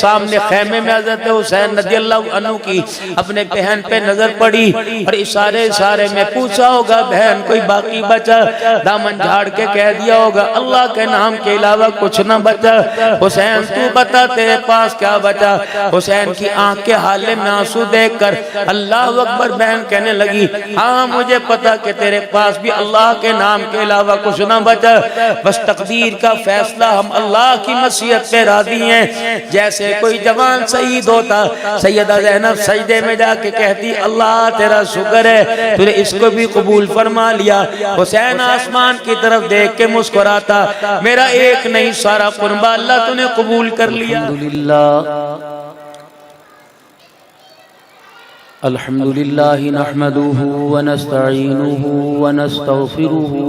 सामने खेमे में हज़रत हुसैन रज़ियल्लाहु अन्हु की अपने बहन पे नजर पड़ी और इशारे में पूछा होगा बहन कोई बाकी बचा, दामन झाड़ के कह दिया होगा अल्लाह के नाम के अलावा कुछ न बचा। हुसैन तू बता तेरे पास क्या बचा। हुसैन की आंख के हाले में आंसू देखकर अल्लाह अकबर बहन कहने लगी हाँ मुझे पता कि तेरे पास भी अल्लाह के नाम के अलावा कुछ न बचा, बस तकदीर का फैसला हम अल्लाह की मशीयत पे राजी हैं। जैसे कोई जवान शहीद होता सैयदा ज़ैनब सजदे में जाके कहती अल्लाह तेरा शुक्र है तूने इसको भी कबूल फरमा लिया। हुसैन आसमान की तरफ देख के मुस्कुराता मेरा एक नहीं सारा कुर्बा अल्लाह तूने कबूल कर लिया। अल्हम्दुलिल्लाह नहमदुहु व नस्तईनुहु व नस्तगफिरुहु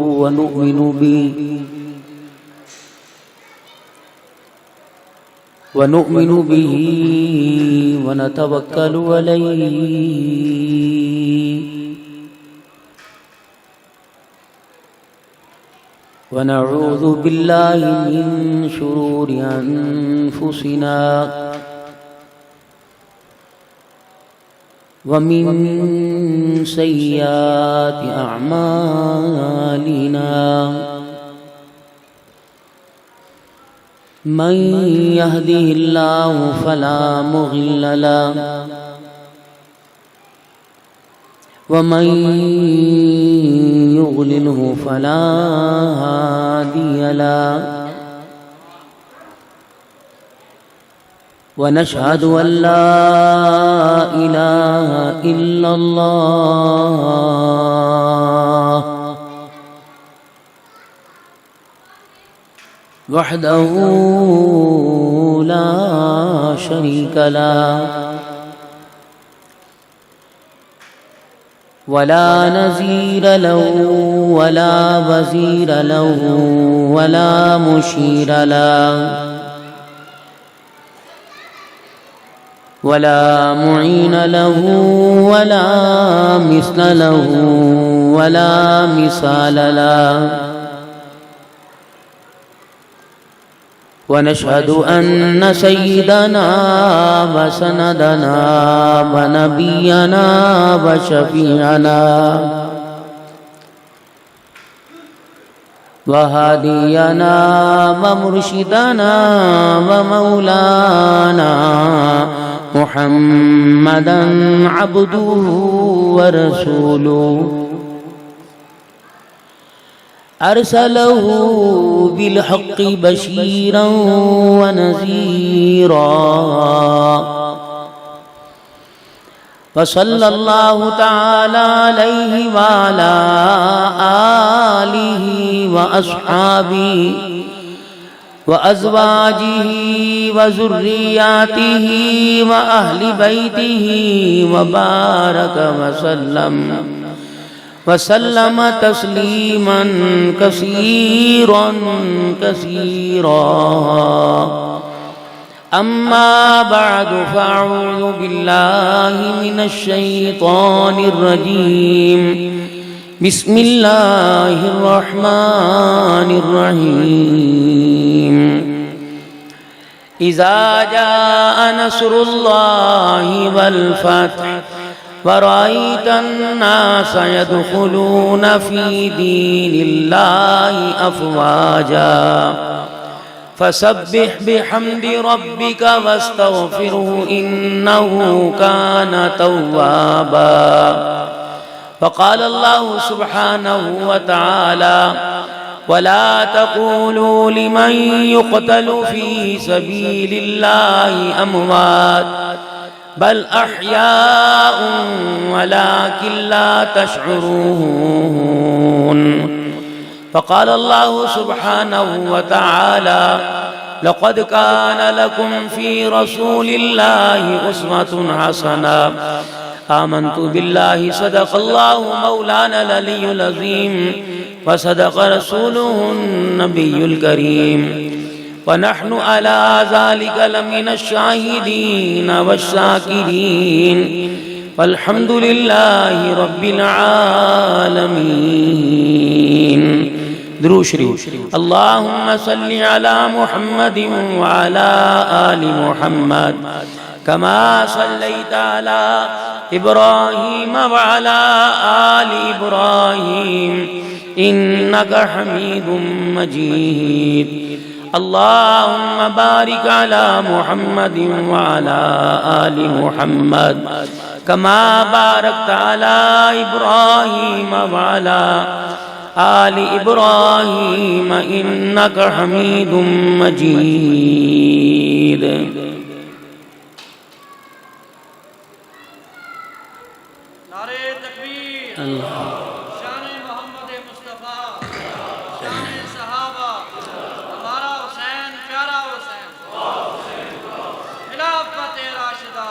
व नु'मिनु बिही व नतवक्कलु अलैहि व नऊज़ु बिल्लाहि मिन शुरूरि अनफुसिना व मिन सय्यिआति अअमालिना मन यहदिहिल्लाहु फला मुज़िल्ल लहु व मन युज़लिल्हु फला हादिय लहु व नशहदु अल्ला इलाहा इल्लल्लाह वहदहु ला शरीक लहु वला नज़ीर लहु वला वज़ीर लहु वला मुशीर लहु वला मुईन लहु वला मिस्ल लहु वला मिसाल लहु व नशहदु अन्न सय्यदना व सनदना व नबियना व शफीअना व हादियना व मुर्शिदना व मौलाना मुहम्मदन अब्दुहु व रसूलुहु अरसलहु बिलहक्कि बशीरन व नज़ीरा व सल्लल्लाहु तआला अलैहि व अला आलिहि व अस्हाबिहि व अज़वाजिहि व ज़ुर्रिय्यातिहि व अहलि बैतिहि व बारक व सल्लम वसल्लम तस्लीमन कसीरन कसीरा अम्मा बअदु फ़अऊज़ु बिल्लाहि मिनश शैतानिर रजीम बिस्मिल्लाहिर रहमानिर रहीम इज़ा जाअ नस्रुल्लाहि वल फ़त्ह वरायत अन्नास यदखुलून फी दीनिल्लाहि अफ़वाजा फसब्बिह बिहम्दि रब्बिका वस्तगफिरहु इन्नहु कान तव्वाबा। फ़क़ाल अल्लाहु सुब्हानहु व तआला वला तक़ूलू लिमन युक़तलु फी सबीलिल्लाहि अमवात बल अह्याउन वलाकिन ला तशउरून। फ़क़ाल अल्लाहु सुब्हानहु व तआला लक़द कान लकुम फ़ी रसूलिल्लाहि उस्वतुन हसना आमन्तु बिल्लाहि सदक़ल्लाहु मौलानल अलियुल अज़ीम व सदक़ रसूलुहुन नबियुल करीम व नहनु अला ज़ालिका लमिनश शाहिदीन वश्शाकिरीन वल्हम्दुलिल्लाहि रब्बिल आलमीन। दुरूद शरीफ। अल्लाहुम्मा सल्लि अला मुहम्मदिन व अला आलि मुहम्मद कमा सल्लैता अला इब्राहीम व अला आलि इब्राहीम इन्नका हमीदुम मजीद। अल्लाहुम्मा बारिक अला मुहम्मदिन व अला आलि मुहम्मद कमा बारकता अला इब्राहीम व अला आलि इब्राहीम इन्नका हमीदुम मजीद। नारे तकबीर, शान मोहम्मद मुस्तफ़ा, शान सहाबा, हमारा हुसैन प्यारा हुसैन, खिलाफत राशिदा।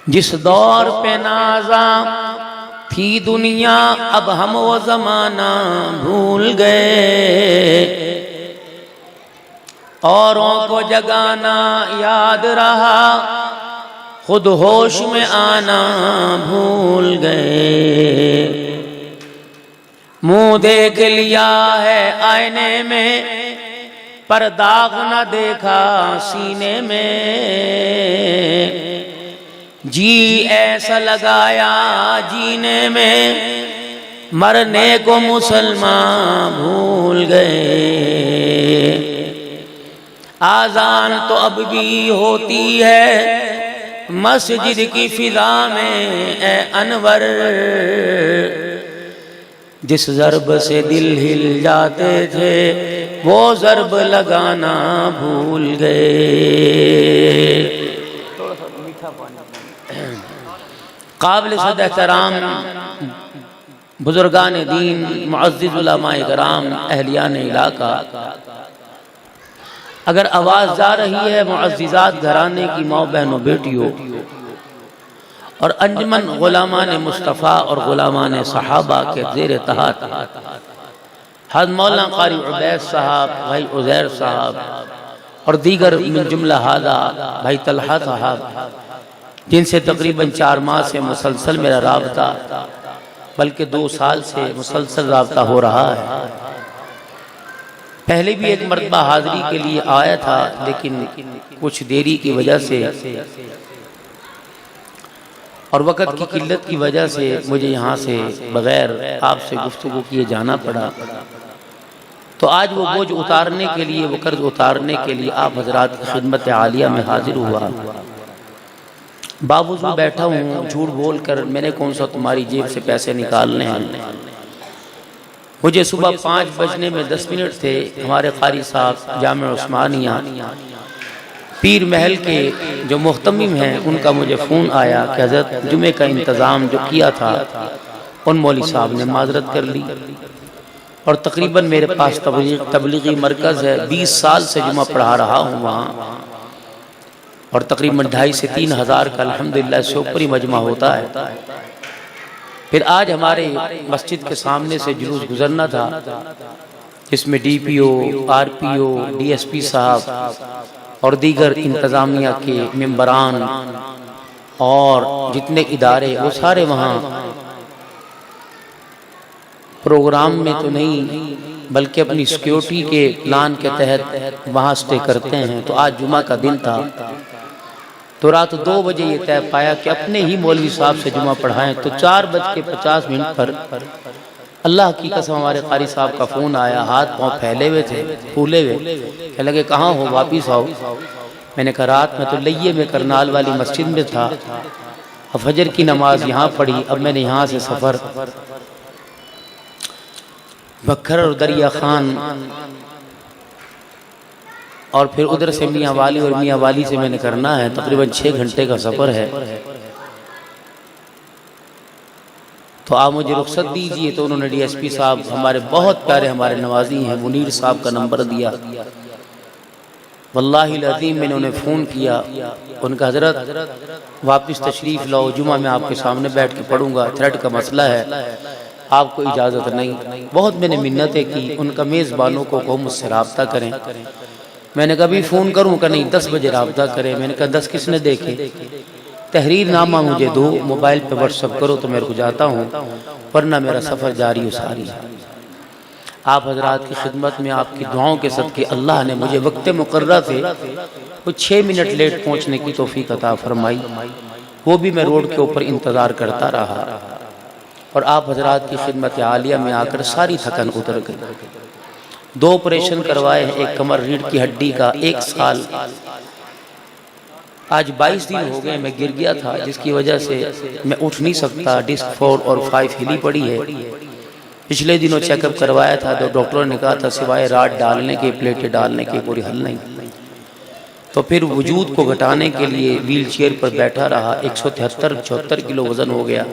जिस दौर पे नाज़ा थी दुनिया अब हम वो ज़माना भूल गए, औरों को जगाना याद रहा खुद होश में आना भूल गए। मुंह देख लिया है आईने में पर दाग न देखा सीने में, जी ऐसा लगाया जीने में मरने को मुसलमान भूल गए। आजान तो अब भी होती है मस्जिद की फिजा में ए अनवर, जिस ज़रब से दिल हिल जाते थे वो ज़रब लगाना भूल गए। काबिल सद एहतराम बुजुर्गान दीन, मुअज़्ज़िज़ उलमाए किराम, अहलियान इलाका, अगर आवाज़ जा रही है मुअज़्ज़िज़ात घराने की माँ बहनों बेटियों और अंजमन गुलामान मुस्तफ़ा और गुलामान सहाबा के ज़ेर तहत हज़रत मौलाना क़ारी उबैद साहब, भाई उज़ैर साहब और दीगर मिन जुमला हादा भाई तलहा साहब, जिनसे तकरीबन 4 माह से मुसलसल मेरा राबता, बल्कि 2 साल से मुसलसल राबता हो रहा है। पहले भी एक मरतबा हाज़री के लिए आया था, लेकिन कुछ देरी की वजह से और वक़्त की किल्लत की वजह से मुझे यहाँ से बग़ैर आपसे गुफ्तगू किए जाना पड़ा। तो आज वो बोझ उतारने के लिए, वो कर्ज उतारने के लिए आप हज़रात की खिदमत आलिया में हाजिर हुआ। बावजूद बैठा हूँ झूठ बोल कर, मैंने कौन सा तुम्हारी जेब से पैसे निकालने हैं। मुझे सुबह 5 बजने में 10 मिनट थे। हमारे क़ारी साहब जामिया उस्मानिया पीर महल के जो मुहतमिम हैं, उनका मुझे फ़ोन आया कि हज़रत जुमे का इंतज़ाम जो किया था उन मौलवी साहब ने माजरत कर ली, और तकरीबन मेरे पास तबलीगी मरकज़ है, 20 साल से जुमा पढ़ा रहा हूँ वहाँ, और तकरीबन 2,500 से 3,000 का अल्हम्दुलिल्लाह से ऊपर ही मजमा होता है। फिर आज हमारे मस्जिद के सामने से जुलूस गुजरना था, जिसमें DPO, RPO, DSP साहब और दीगर इंतज़ामिया के मेंबरान और जितने इदारे, वो सारे वहाँ प्रोग्राम में तो नहीं बल्कि अपनी सिक्योरिटी के प्लान के तहत वहाँ स्टे करते हैं। तो आज जुमा का दिन था, तो रात 2 बजे ये तय पाया कि अपने ही मौलवी साहब से जुमा पढ़ाएं। तो 4:50 पर अल्लाह की कसम हमारे क़ारी साहब का फ़ोन आया। हाथ पाँव फैले हुए थे, फूले हुए, कह लगे कहाँ हो, वापिस आओ। मैंने कहा रात में तो लइये में करनाल वाली मस्जिद में था, अब फजर की नमाज यहाँ पढ़ी, अब मैंने यहाँ से सफ़र बखर और दरिया खान और फिर उधर से मियाँ वाली और मियाँ वाली से मैंने करना है, तकरीबन 6 घंटे का सफ़र है। तो आप मुझे रुख्सत दीजिए। तो उन्होंने DSP साहब, हमारे बहुत प्यारे हमारे नवाजी हैं, मुनीर साहब का नंबर दिया। वल्लाहि अज़ीम मैंने उन्हें फ़ोन किया, उनका हज़रत वापस तशरीफ़ लाओ, जुमा में आपके सामने बैठ के पढ़ूंगा, थ्रेड का मसला है, आपको इजाज़त नहीं। बहुत मैंने मिन्नतें की, उनका मेज़बानों को कहो मुझसे रब्ता करें। मैंने कभी फ़ोन करूँ का नहीं, 10 बजे रब्ता करें। मैंने कहा 10 किसने देखे, तहरीर नामा मुझे दो, मोबाइल पे व्हाट्सअप करो तो मेरे को जाता हूँ, वरना मेरा सफ़र जारी सारी है। आप हजरात की खिदमत में आपकी दुआओं के सदके अल्लाह ने मुझे वक्त मुकर्रर से कुछ 6 मिनट लेट पहुंचने की तौफीक अता फरमाई। वो भी मैं रोड के ऊपर इंतज़ार करता रहा और आप हजरात की खिदमत आलिया में आकर सारी थकन उतर गई। 2 ऑपरेशन करवाए हैं, एक कमर रीढ़ की हड्डी का, 1 साल। आज 22 दिन हो गए मैं गिर गया था, जिसकी वजह से मैं उठ नहीं सकता। डिस्क 4 और 5 हिली पड़ी है। पिछले दिनों चेकअप करवाया था तो डॉक्टरों ने कहा था सिवाय राड डालने के, प्लेटें डालने के कोई हल नहीं। तो फिर वजूद को घटाने के लिए व्हील चेयर पर बैठा रहा। 173-74 किलो वज़न हो गया।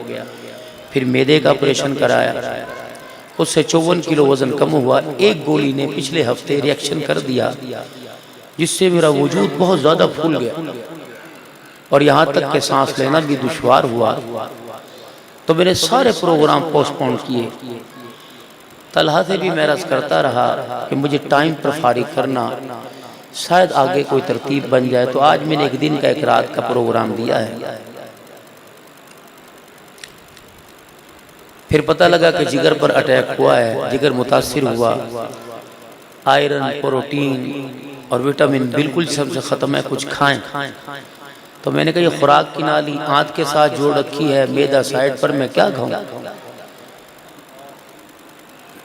फिर मैदे का ऑपरेशन कराया, उससे 54 किलो वज़न कम हुआ। एक गोली ने पिछले हफ्ते रिएक्शन कर दिया, जिससे मेरा वजूद बहुत ज़्यादा फूल गया और यहाँ तक कि सांस लेना भी दुश्वार हुआ। तो मैंने सारे प्रोग्राम पोस्टपोन किए। तलहा से भी मैं अर्ज़ करता रहा कि मुझे टाइम पर फारिग करना, शायद आगे कोई तरतीब बन जाए। तो आज मैंने 1 दिन का एक रात का प्रोग्राम दिया है। फिर पता लगा कि जिगर पर अटैक हुआ है, जिगर मुतासिर हुआ। आयरन, प्रोटीन और विटामिन बिल्कुल सबसे ख़त्म है, कुछ खाएं। तो मैंने कहा ये खुराक की नाली आंत के साथ जोड़ रखी है, मैदा साइड पर, मैं क्या खाऊं।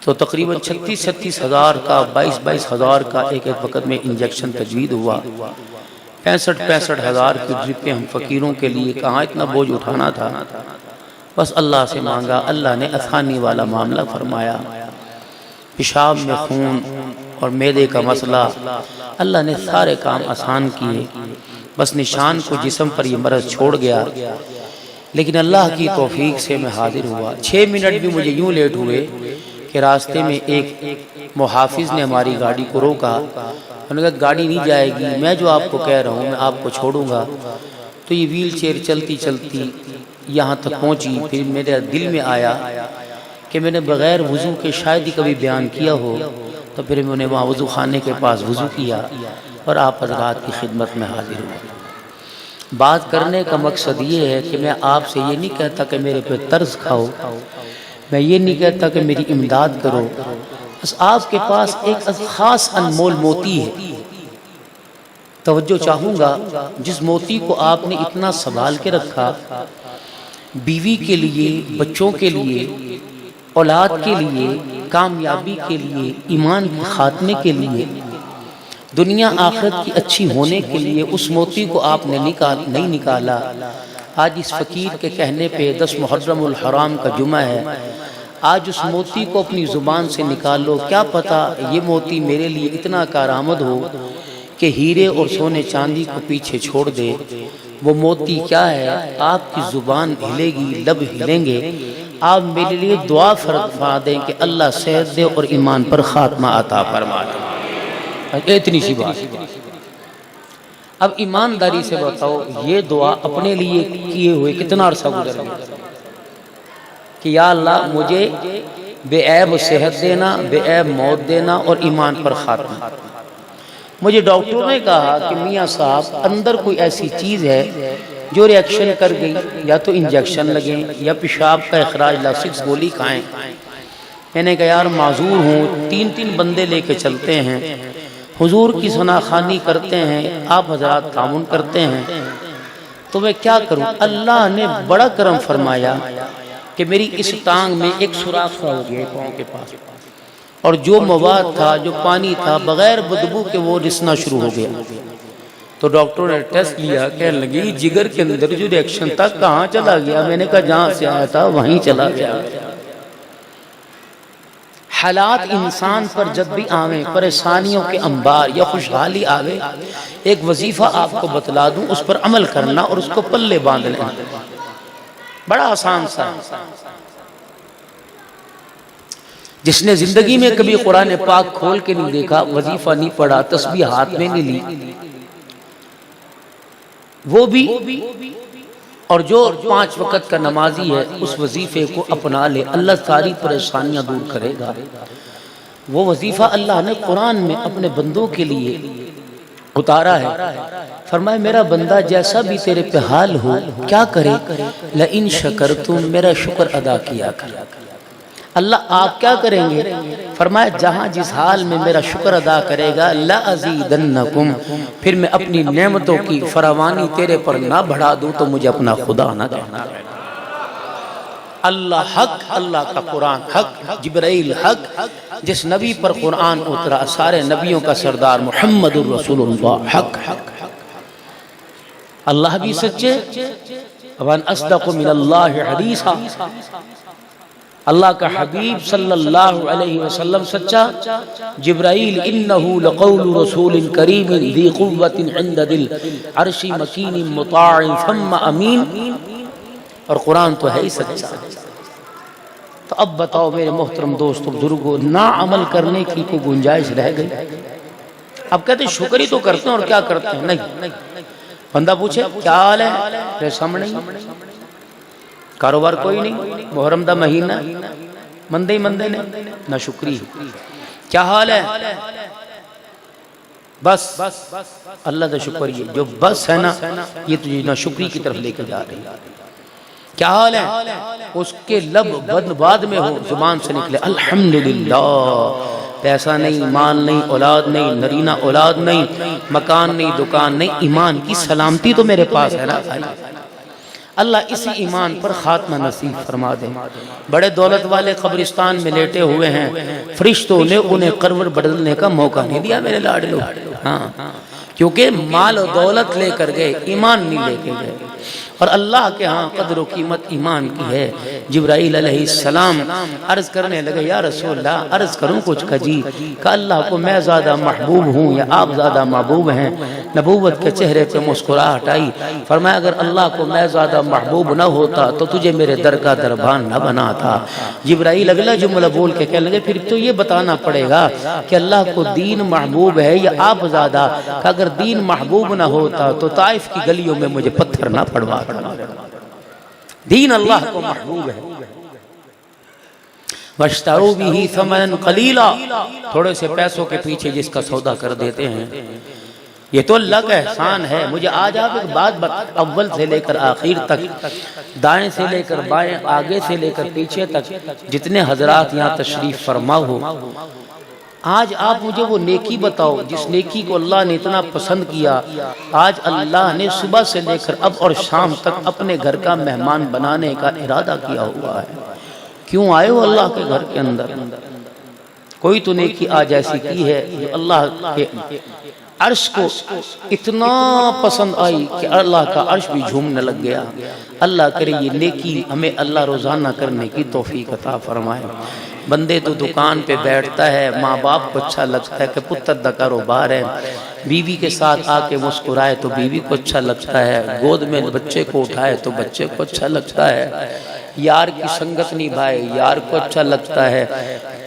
तो तकरीबन 36-36 हज़ार का, 22-22 हज़ार का एक वक्त में इंजेक्शन तजवीज़ हुआ। 65-65 हज़ार की ड्रिपें हम फ़कीरों के लिए, कहाँ इतना बोझ उठाना था। बस अल्लाह से मांगा, अल्लाह ने आसानी वाला मामला फरमाया। पेशाब में खून और मैदे का मसला, अल्लाह ने सारे काम आसान किए। बस निशान को जिस्म पर ये मरज़ छोड़ गया, लेकिन अल्लाह की तौफीक से मैं हाजिर हुआ। 6 मिनट भी मुझे यूँ लेट हुए कि रास्ते में एक मुहाफिज ने हमारी गाड़ी को रोका। उन्होंने कहा गाड़ी नहीं जाएगी, मैं जो आपको कह रहा हूँ मैं आपको छोड़ूंगा। तो ये व्हील चेयर चलती चलती यहाँ तक पहुँची। फिर मेरे दिल में आया कि मैंने बग़ैर वज़ू के शायद ही कभी बयान किया हो। तो फिर मैंने वहाँ वज़ू खाने के पास वज़ू किया और आप हज़रात की खिदमत में हाजिर हुआ। बात करने का मकसद ये है कि मैं आपसे ये नहीं कहता कि मेरे पे तर्स खाओ, मैं ये नहीं कहता कि मेरी इमदाद करो। बस आपके पास एक ख़ास अनमोल मोती है, तवज्जो चाहूँगा। जिस मोती को आपने इतना संभाल के रखा, बीवी के लिए, बच्चों के लिए, औलाद के लिए, कामयाबी के लिए, ईमान के खात्मे के लिए, दुनिया आखिरत की अच्छी होने के लिए, उस मोती को आपने नहीं निकाला। आज इस फ़कीर के कहने पे 10 मुहर्रमुल हराम का जुमा है। आज उस मोती को अपनी ज़ुबान से निकालो। क्या पता ये मोती मेरे लिए इतना कारआमद हो कि हीरे और सोने चांदी को पीछे छोड़ दे। वो मोती क्या है? आपकी ज़ुबान हिलेगी, लब हिलेंगे, आप मेरे लिए दुआ फरमा दें कि अल्लाह सेहत दे और ईमान पर खात्मा अता फरमा दे। इतनी सी बात। अब ईमानदारी से बताओ, ये दुआ अपने लिए किए हुए कितना अरसा गुजर गया कि या अल्लाह मुझे बेऐब सेहत देना, बेऐब मौत देना और ईमान पर खात्मा। मुझे डॉक्टरों ने कहा कि मियाँ साहब अंदर कोई ऐसी चीज़ है जो रिएक्शन कर गई, या तो इंजेक्शन लगे या पेशाब का इखराज ला, 6 गोली खाएं। मैंने कहा यार माजूर हूँ, 3-3 बंदे लेके चलते हैं, हुजूर की सनाखानी करते हैं, आप हजरात तामुन करते हैं, तो मैं क्या करूं। अल्लाह ने बड़ा करम फरमाया कि मेरी इस टांग में एक सुराख हो गया पाँव के पास, और जो मवाद था, जो पानी था, बगैर बदबू के वो रिसना शुरू हो गया। तो डॉक्टर ने टेस्ट लिया, कहने लगी जिगर के अंदर जो रिएक्शन था कहाँ चला गया। मैंने कहा जहाँ से आया था वहीं चला गया। हालात इंसान पर जब भी आवे, परेशानियों के अंबार या खुशहाली आवे, एक वजीफा आपको बतला दूं, उस पर अमल करना और उसको पल्ले बांध लेना। बड़ा आसान सा। जिसने जिंदगी में कभी कुरान पाक खोल के नहीं देखा, वजीफा नहीं पढ़ा, तस्बीह हाथ में नहीं ली, वो भी, और जो 5 वक्त का नमाजी है उस वजीफे को अपना ले, अल्लाह सारी परेशानियां दूर करेगा। वो वजीफा अल्लाह ने कुरान में अपने बंदों के लिए उतारा है। फरमाए मेरा बंदा जैसा भी तेरे पे हाल हो, क्या करे, ल इन शकरतुम, मेरा शुक्र अदा किया कर। अल्लाह आप क्या करेंगे? फरमाया जहां जिस हाल में मेरा शुक्र अदा करेगा ला अज़ीदन्नकुम, फिर मैं अपनी नेमतों की फरावानी तेरे पर ना बढ़ा दूं तो मुझे अपना खुदा ना कहना। अल्लाह हक, अल्लाह का कुरान हक, जिब्राइल हक, जिस नबी पर कुरान उतरा सारे नबियों का सरदार मुहम्मदुर रसूलुल्लाह हक हक। अल्लाह भी सच्चे, वन अस्दक़ु मिनल्लाहि हदीसा, अल्लाह का हबीब सल्लल्लाहु अलैहि वसल्लम सच्चा, जिब्राइल इन्नहु लक़ौलु रसूलिन करीमिन ज़ी क़ुव्वतिन इंद दिल अर्शी मकीनिन मुताअन थम्मा अमीन, और कुरान तो है ही सच्चा। तो अब बताओ मेरे मोहतरम दोस्तों बुजुर्गों, ना अमल करने की कोई गुंजाइश रह गई? अब कहते शुक्र ही तो करते हैं और क्या करते हैं? नहीं। बंदा पूछे क्या हाल है, तेरे सामने कारोबार कोई नहीं, मुहर्रम दा महीना मंदे ही मंदे ने, ना शुक्री। क्या हाल है? बस अल्लाह का शुक्र, ये जो बस है ना ये तुझे ना शुक्री की तरफ लेकर जा रही है। क्या हाल है? उसके लब बाद में हो, जुबान से निकले अल्हम्दुलिल्लाह, पैसा नहीं, माल नहीं, औलाद नहीं, नरीना औलाद नहीं, मकान नहीं, दुकान नहीं, ईमान की सलामती तो मेरे पास है ना भाई। अल्लाह इसी ईमान पर खात्मा नसीब फरमा दे। बड़े दौलत वाले कब्रिस्तान में लेटे हुए हैं, फरिश्तों ने उन्हें करवट बदलने का मौका नहीं दिया मेरे लाडलो। हाँ, क्योंकि माल और दौलत लेकर गए, ईमान नहीं लेके गए। और अल्लाह के यहाँ कदर व कीमत ईमान की है। जिब्राइल अलैहिस्सलाम अर्ज करने लगे, या रसूलल्लाह अर्ज करूँ कुछ कजी का, अल्लाह को मैं ज़्यादा महबूब हूँ या आप ज़्यादा महबूब हैं? नबूवत के चेहरे पे मुस्कुराहट आई। फरमाया अगर अल्लाह को मैं ज़्यादा महबूब न होता तो तुझे मेरे दर का दरबान न बना था। जिब्राइल अगला जुमला बोल के कहने लगे, फिर तो ये बताना पड़ेगा कि अल्लाह को दीन महबूब है या आप ज़्यादा? अगर दीन महबूब न होता तो ताइफ की गलियों में मुझे पत्थर ना पड़वा। दीन अल्लाह को महबूब है। वश्तरू बिही समन कलीला, थोड़े से पैसों के पीछे जिसका सौदा कर देते हैं, ये तो अल्लाह का एहसान है। मुझे आज आप एक बात बता, अव्वल से लेकर आखिर तक, दाएं से लेकर बाएं, आगे से लेकर पीछे तक, जितने हजरात यहाँ तशरीफ फरमा हो, आज आप मुझे वो नेकी बताओ जिस नेकी को अल्लाह ने इतना पसंद किया। आज अल्लाह ने सुबह से लेकर अब और शाम तक अपने घर का मेहमान बनाने का इरादा किया हुआ है। क्यों आए हो अल्लाह के घर के अंदर? कोई तो नेकी आज ऐसी की है जो अल्लाह के अर्श को इतना पसंद आई कि अल्लाह का अर्श भी झूमने लग गया। अल्लाह करे ये नेकी हमें अल्लाह रोजाना करने की तौफीक अता फरमाए। बंदे तो दुकान पे बैठता है, माँ बाप को अच्छा लगता है कि पुत्र दा कारोबार है, बीवी के साथ आके मुस्कुराए तो बीवी को अच्छा लगता है, गोद में बच्चे को उठाए तो बच्चे को अच्छा लगता है, यार की संगत निभाए यार को अच्छा लगता है,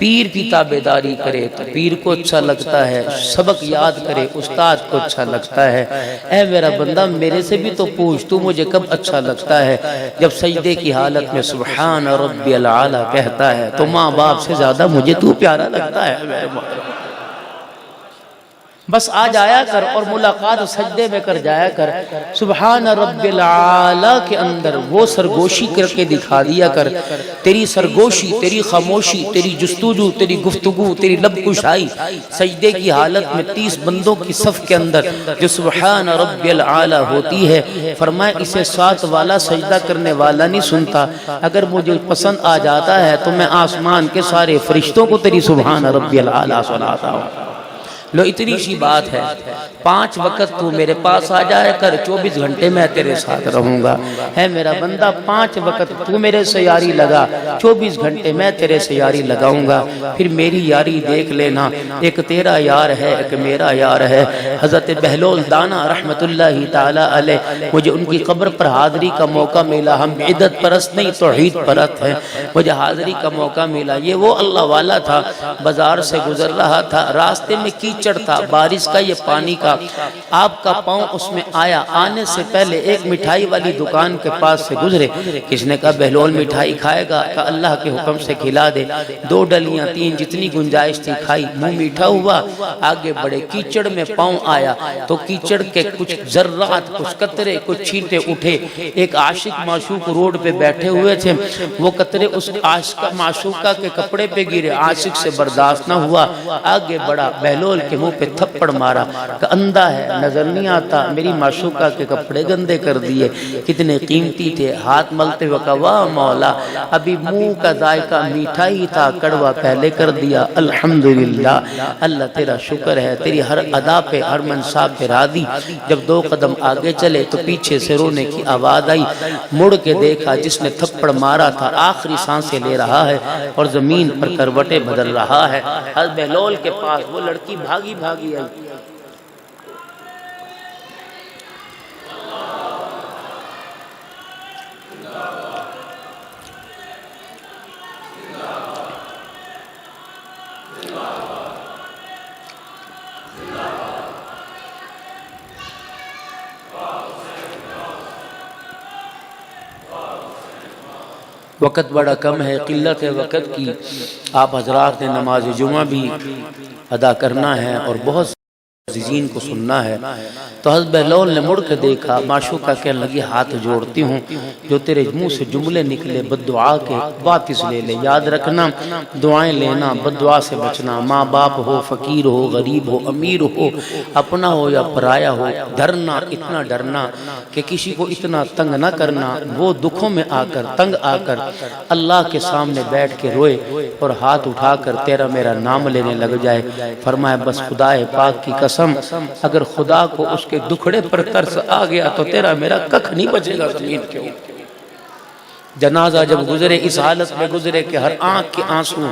पीर की ताबेदारी करे तो पीर को अच्छा लगता है, सबक याद करे उस्ताद को अच्छा लगता है। ऐ मेरा बंदा मेरे से भी तो पूछ, तू मुझे कब अच्छा लगता है? जब सजदे की हालत में सुब्हान रब्बियल आला कहता है तो माँ बाप से ज्यादा मुझे तू प्यारा लगता है। बस आ जाया कर और मुलाकात सजदे में कर जाया कर। सुब्हान रब्बिल आला के अंदर वो सरगोशी करके दिखा दिया कर। तेरी सरगोशी, तेरी खामोशी, तेरी जुस्तुजू, तेरी गुफ्तगू, तेरी लब कुशाई सजदे की हालत में 30 बंदों की सफ के अंदर जो सुब्हान रब्बिल आला होती है, फरमाए इसे 7 वाला सजदा करने वाला नहीं सुनता। अगर मुझे पसंद आ जाता है तो मैं आसमान के सारे फरिश्तों को तेरी सुब्हान रब्बिल आला सुनाता हूँ। लो इतनी सी बात है, 5 वक्त तू मेरे पास आ जाया कर, 24 घंटे मैं तेरे साथ रहूंगा। है मेरा बंदा 5 वक्त तू मेरे से यारी लगा, 24 घंटे मैं तेरे से यारी लगाऊंगा। फिर मेरी यारी देख लेना, एक तेरा यार है एक मेरा यार है। हजरत बहलोल दाना रहमतुल्लाहि ताला अलैह, मुझे उनकी कब्र पर हाजिरी का मौका मिला। हम इद्दत परस्त नहीं तौहीद परस्त है, मुझे हाजिरी का मौका मिला। ये वो अल्लाह वाला था, बाजार से गुजर रहा था, रास्ते में कीचड़ कीचड़ था, बारिश का ये पानी का, आपका पाँव उसमें आया। आने से पहले एक मिठाई वाली दुकान के पास से गुजरे, किसने कहा बहलोल मिठाई खाएगा? कहा अल्लाह के हुक्म से खिला दे। 2 डलियां 3 जितनी गुंजाइश थी खाई, मुंह मीठा हुआ, आगे बढ़े, कीचड़ में पाँव आया तो कीचड़ के कुछ जर्रात, कुछ कतरे, कुछ छींटे उठे। एक आशिक माशूक रोड पे बैठे हुए थे, वो कतरे उस आशिक माशूका के कपड़े पे गिरे, आशिक से बर्दाश्त न हुआ, आगे बढ़ा, बहलोल के मुंह पे थप्पड़ मारा। अंधा है, नजर नहीं आता, मेरी माशूका के कपड़े गंदे कर दिए, कितने कीमती थे। हाथ मलते हुए कहा वाह मौला, अभी मुंह का जायका मीठा ही था, कड़वा पहले कर दिया। अल्हम्दुलिल्लाह, अल्लाह तेरा शुक्र है, तेरी हर अदा पे, हर मनसा पे राजी। जब 2 कदम आगे चले तो पीछे से रोने की आवाज आई, मुड़ के देखा जिसने थप्पड़ मारा था आखिरी सांसें ले रहा है और जमीन पर करवटें बदल रहा है। हज़रत बहलोल के पास वो लड़की भागी भागी आई। वक़्त बड़ा कम है, किल्लत है वक़्त की। आप हजरात ने नमाज जुमा भी अदा करना है और बहुत अज़ीज़ीन को सुनना है। तो हज़रत बहलोल ने मुड़ के देखा, माशूका कहने लगी हाथ जोड़ती हूँ, जो तेरे मुंह से जुमले निकले बद्दुआ के वापस ले ले। याद रखना, दुआएं लेना, बद्दुआ से बचना। माँ बाप हो, फ़कीर हो, गरीब हो, अमीर हो, अपना हो या पराया हो, डरना, इतना डरना कि किसी को इतना तंग ना करना, वो दुखों में आकर, तंग आकर अल्लाह के सामने बैठ के रोए और हाथ उठाकर तेरा मेरा नाम लेने लग जाए। फरमाया बस खुदाए पाक की कसम, अगर खुदा को उसके दुखड़े पर तरस आ गया तो तेरा मेरा कख नहीं बचेगा जमीन के ऊपर। जनाजा जब गुजरे इस हालत में गुजरे कि हर आंख के आंसू,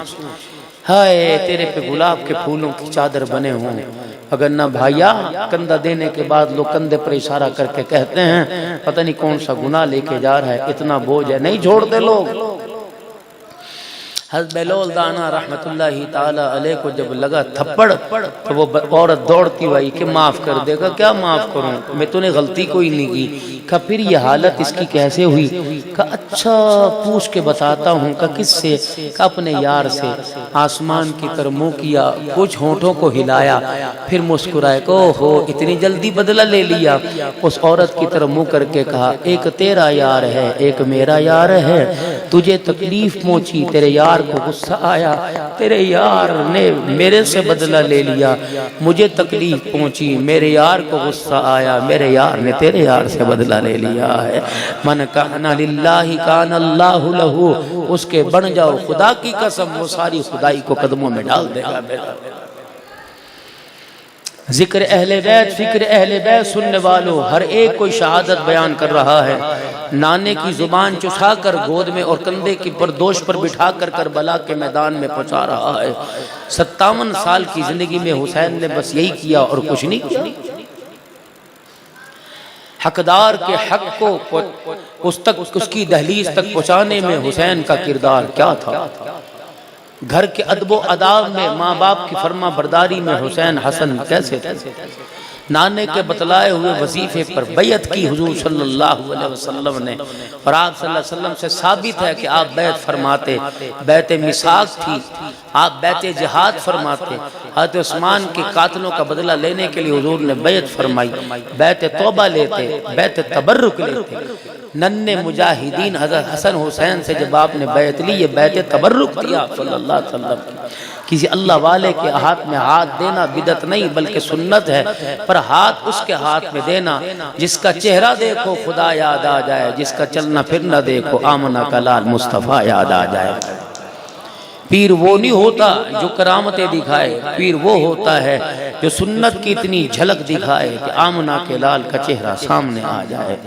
हाय तेरे पे गुलाब के फूलों की चादर बने हों। अगर ना भाइया, कंधा देने के बाद लोग कंधे पर इशारा करके कहते हैं पता नहीं कौन सा गुनाह लेके जा रहा है, इतना बोझ है, नहीं छोड़ते लोग। हज़रत बहलोल दाना रहमतुल्लाहि ताला अलैह को जब लगा थप्पड़ तो वो औरत दौड़ती हुई कि माफ़ कर देगा। क्या माफ़ करूं, मैं तूने गलती कोई नहीं की। कहा फिर ये हालत इसकी कैसे हुई? कहा अच्छा पूछ के बताता हूँ। कहा किससे? कहा अपने यार से। आसमान की तरफ मुँह किया, कुछ होठों को हिलाया, फिर मुस्कुराए को हो इतनी जल्दी बदला ले लिया। उस औरत की तरफ मुँह करके कहा एक तेरा यार है, एक मेरा यार है, तुझे तकलीफ पहुंची, तेरे यार को गुस्सा आया, तेरे यार ने मेरे से बदला ले लिया, मुझे तकलीफ पहुंची, मेरे यार को गुस्सा आया, मेरे यार ने तेरे यार से बदला ले लिया है। मन काना लिल्लाहि काना अल्लाहु लहू, उसके बन जाओ खुदा की कसम, वो सारी खुदाई को कदमों में डाल देगा। जिक्र अहले बैत, फिक्र अहले बैत सुनने वालों, हर एक कोई शहादत बयान कर रहा है। नाने की जुबान चुसा कर गोद में और कंधे की परदोश पर बिठा कर करबला के मैदान में पहुंचा रहा है। 57 साल की जिंदगी में हुसैन ने बस यही किया और कुछ नहीं किया। हकदार के हक को उस तक, उसकी दहलीज तक पहुंचाने में हुसैन का किरदार क्या था। घर के अदबो अदाब में, माँ बाप की फर्मा बरदारी में हुसैन हसन कैसे थे। नाने के बतलाए हुए वजीफे पर बैत की हुजूर सल्लल्लाहु अलैहि वसल्लम ने, और आप सल्लल्लाहु अलैहि वसल्लम से साबित है कि आप बैत फरमाते। बैत मिसाक थी, आप बैत जिहाद फरमाते। हज़रत उस्मान के कातलों का बदला लेने के लिए हुजूर ने बैत फरमाई। बैत तौबा लेते, बैत तबर्रुक लेते। नन्हे मुजाहिदीन हज़रत हसन हुसैन से जब आपने बैत ली, ये बैत तबर्रुक थी आप सल्लल्लाहु अलैहि वसल्लम की। किसी अल्लाह वाले के हाथ में हाथ देना बिदत नहीं बल्कि सुन्नत है, पर हाथ उसके हाथ में देना जिसका चेहरा देखो खुदा याद आ जाए, जिसका चलना फिरना देखो आमना का लाल मुस्तफ़ा याद आ जाए। पीर वो नहीं होता जो करामतें दिखाए, पीर वो होता है जो सुन्नत की इतनी झलक दिखाए कि आमना के लाल का चेहरा सामने आ जाए।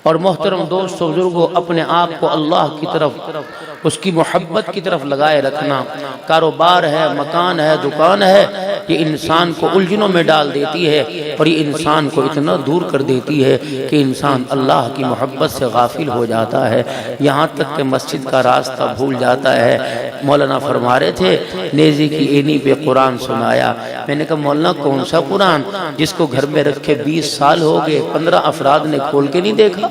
और मोहतरम दोस्तों बुजुर्गों, अपने आप को अल्लाह की तरफ, उसकी मोहब्बत की तरफ लगाए रखना। कारोबार है, मकान है, दुकान है, ये इंसान को उलझनों में डाल देती है और ये इंसान को इतना दूर कर देती है कि इंसान अल्लाह की मोहब्बत से गाफिल हो जाता है, यहाँ तक कि मस्जिद का रास्ता भूल जाता है। मौलाना फरमा रहे थे नेज़े की एनी पे कुरान सुनाया। मैंने कहा मौलाना कौन सा कुरान जिसको घर में रखे 20 साल हो गए, 15 अफराद ने खोल के नहीं देखा।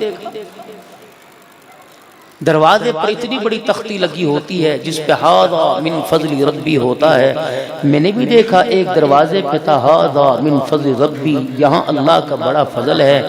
दरवाजे पर इतनी बड़ी तख्ती लगी होती है जिस पे हादा मिन फजली रब्बी होता है। मैंने भी देखा एक दरवाजे पे था हादा मिन फजली रब्बी, यहाँ अल्लाह का बड़ा फजल है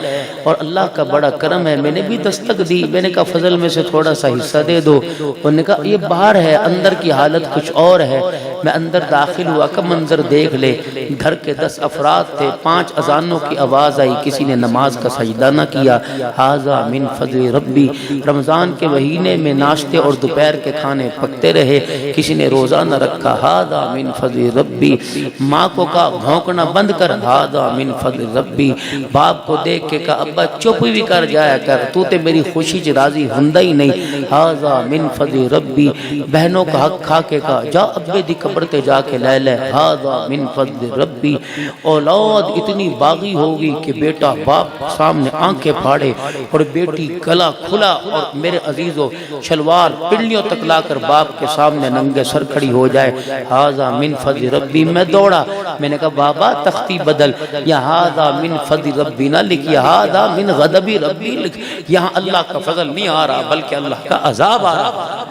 और अल्लाह का बड़ा करम है। मैंने भी दस्तक दी, मैंने कहा फजल में से थोड़ा सा हिस्सा दे दो। उन्होंने कहा ये बाहर है, अंदर की हालत कुछ और है। मैं अंदर दाखिल हुआ का मंजर देख ले, घर के 10 अफराद थे, 5 अजानों की आवाज़ आई, किसी ने नमाज का सजदा न किया। हाजा मिन फजली रब्बी, रमज़ान के महीने में नाश्ते और दोपहर के खाने पकते रहे, किसी ने रोज़ा न रखा। हादा मिन फजली रब्बी, माँ को कहा भौंकना बंद कर, हादा मिन फजली रब्बी। बाप को देख के कहा अब्बा चुप भी कर जाया कर, तू तो मेरी खुशी च राजी हुंदा ही नहीं। हाजा मिन फजली रब्बी, बहनों का हक खा के कहा जा अब्बे दी कब्र ते जाके ले ले। हाजा मिन फजली रब्बी, औलाद इतनी बागी होगी कि बेटा बाप सामने आंखें फाड़े और बेटी गला खुला और मेरे अजीजों शलवार पिंडलियों तक लाकर बाप के सामने नंगे सर खड़ी हो जाए। हाजा मिन फजली रब्बी। मैं दौड़ा, मैंने कहा बाबा तख्ती बदल, या हाजा मिन फजली रब्बी ना लिखिए, हाजा मिन गदबी रब्बी लिख। यहाँ अल्लाह का फजल नहीं आ रहा बल्कि अल्लाह का अजाब आ रहा।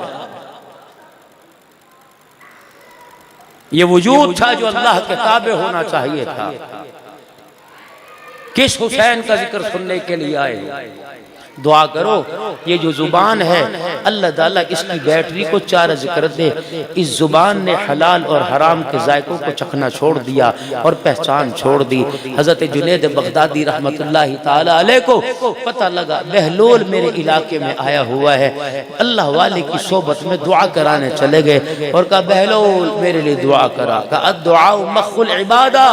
ये वजूद था जो अल्लाह के ताबे होना चाहिए था। किस हुसैन का जिक्र सुनने के लिए आए? दुआ करो ये जो जुबान है अल्लाह ताला इसकी बैटरी को चार्ज कर दे। इस जुबान ने हलाल और हराम के जायकों को चखना छोड़ दिया और पहचान छोड़ दी। हजरत जुनैद बगदादी रहमतुल्लाहि ताला अलैह को पता लगा बहलोल मेरे इलाके में आया हुआ है। अल्लाह वाले की सोबत में दुआ कराने चले गए और कहा बहलोल मेरे लिए दुआ करा। कहा दुआ मखुल इबादा।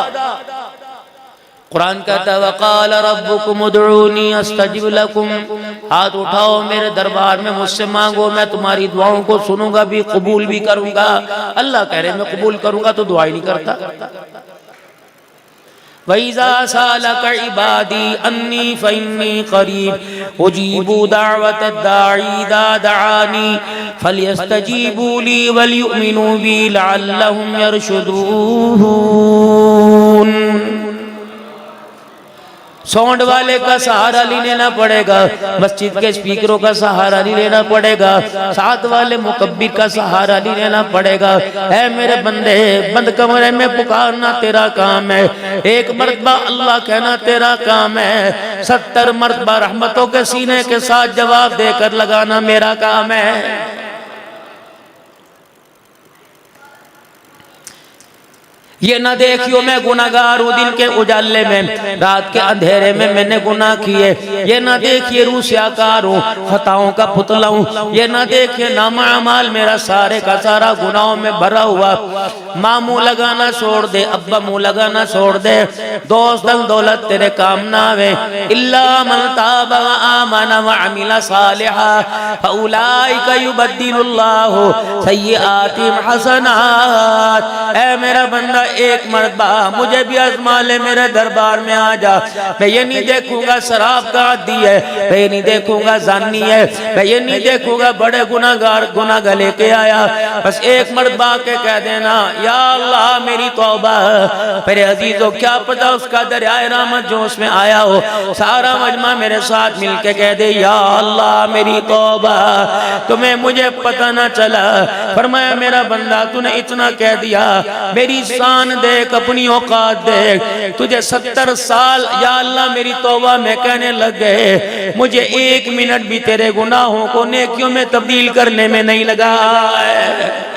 कुरान कहता है वक़ाल रब्बुकुम उदऊनी अस्तजिब लकुम, हाथ उठाओ मेरे दरबार में मुझसे मांगो, मैं तुम्हारी दुआओं को सुनूंगा भी कबूल भी करूंगा। अल्लाह कह रहे मैं कबूल करूंगा तो दुआ ही नहीं करता। वइज़ा सालक इबादी अन्नी फइन्नी करीब उजीबु दावत दाई इज़ा दआनी फलयस्तजीबू ली वलयुमिनू बी लअल्लहुम यरशुदून। साउंड वाले का सहारा नहीं लेना पड़ेगा, मस्जिद के स्पीकरों का सहारा नहीं लेना पड़ेगा, साथ वाले मुकब्बिर का सहारा नहीं लेना पड़ेगा। है मेरे बंदे बंद कमरे में पुकारना तेरा काम है, एक मर्तबा अल्लाह कहना तेरा काम है, 70 मर्तबा रहमतों के सीने के साथ जवाब देकर लगाना मेरा काम है। ये ना देखियो मैं गुनाहगार हूँ, दिन के उजाले में रात के अंधेरे में मैंने गुनाह किए। ये ना देखिए रूसियाकार हूँ, खताओं का पुतला हूँ। ये ना देखिए नामा अमाल मेरा सारे का सारा गुनाहों में भरा हुआ। माँ मुँह लगाना छोड़ दे, अब्बा मुँह लगाना छोड़ दे, दोस्त दौलत तेरे काम ना आवे। इल्ला मन ताब व आमन व अमिल सालिहा फउलाइका युबद्दिलुल्लाहु सय्यिआतिहिम हसनात। ऐ मेरा बंदा एक मर्तबा मुझे भी आजमा ले, मेरे दरबार में आ जा। मैं ये नहीं देखूंगा शराब का आदी है, मैं ये नहीं देखूंगा जानी है, मैं ये नहीं देखूंगा बड़े गुनाहगार गुनाह लेके आया। बस एक मर्तबा के कह देना या अल्लाह मेरी तौबा। मेरे अजीजों क्या पता उसका दरियाए रहमत जो उसमें आया हो, सारा मजमा मेरे साथ मिलके कह दे या अल्लाह मेरी तौबा। तुम्हें मुझे पता ना चला, फरमाया मेरा बंदा तूने इतना कह दिया, मेरी शान देख, अपनी औकात देख। तुझे 70 साल या अल्लाह मेरी तौबा में कहने लग गए, मुझे 1 मिनट भी तेरे गुनाहों को नेकियों में तब्दील करने में नहीं लगा है।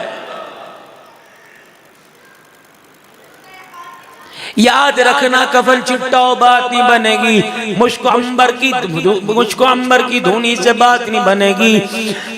याद रखना कफन चिट्टाओ बात नहीं बनेगी, मुश्को अंबर की धुनी से बात नहीं बनेगी,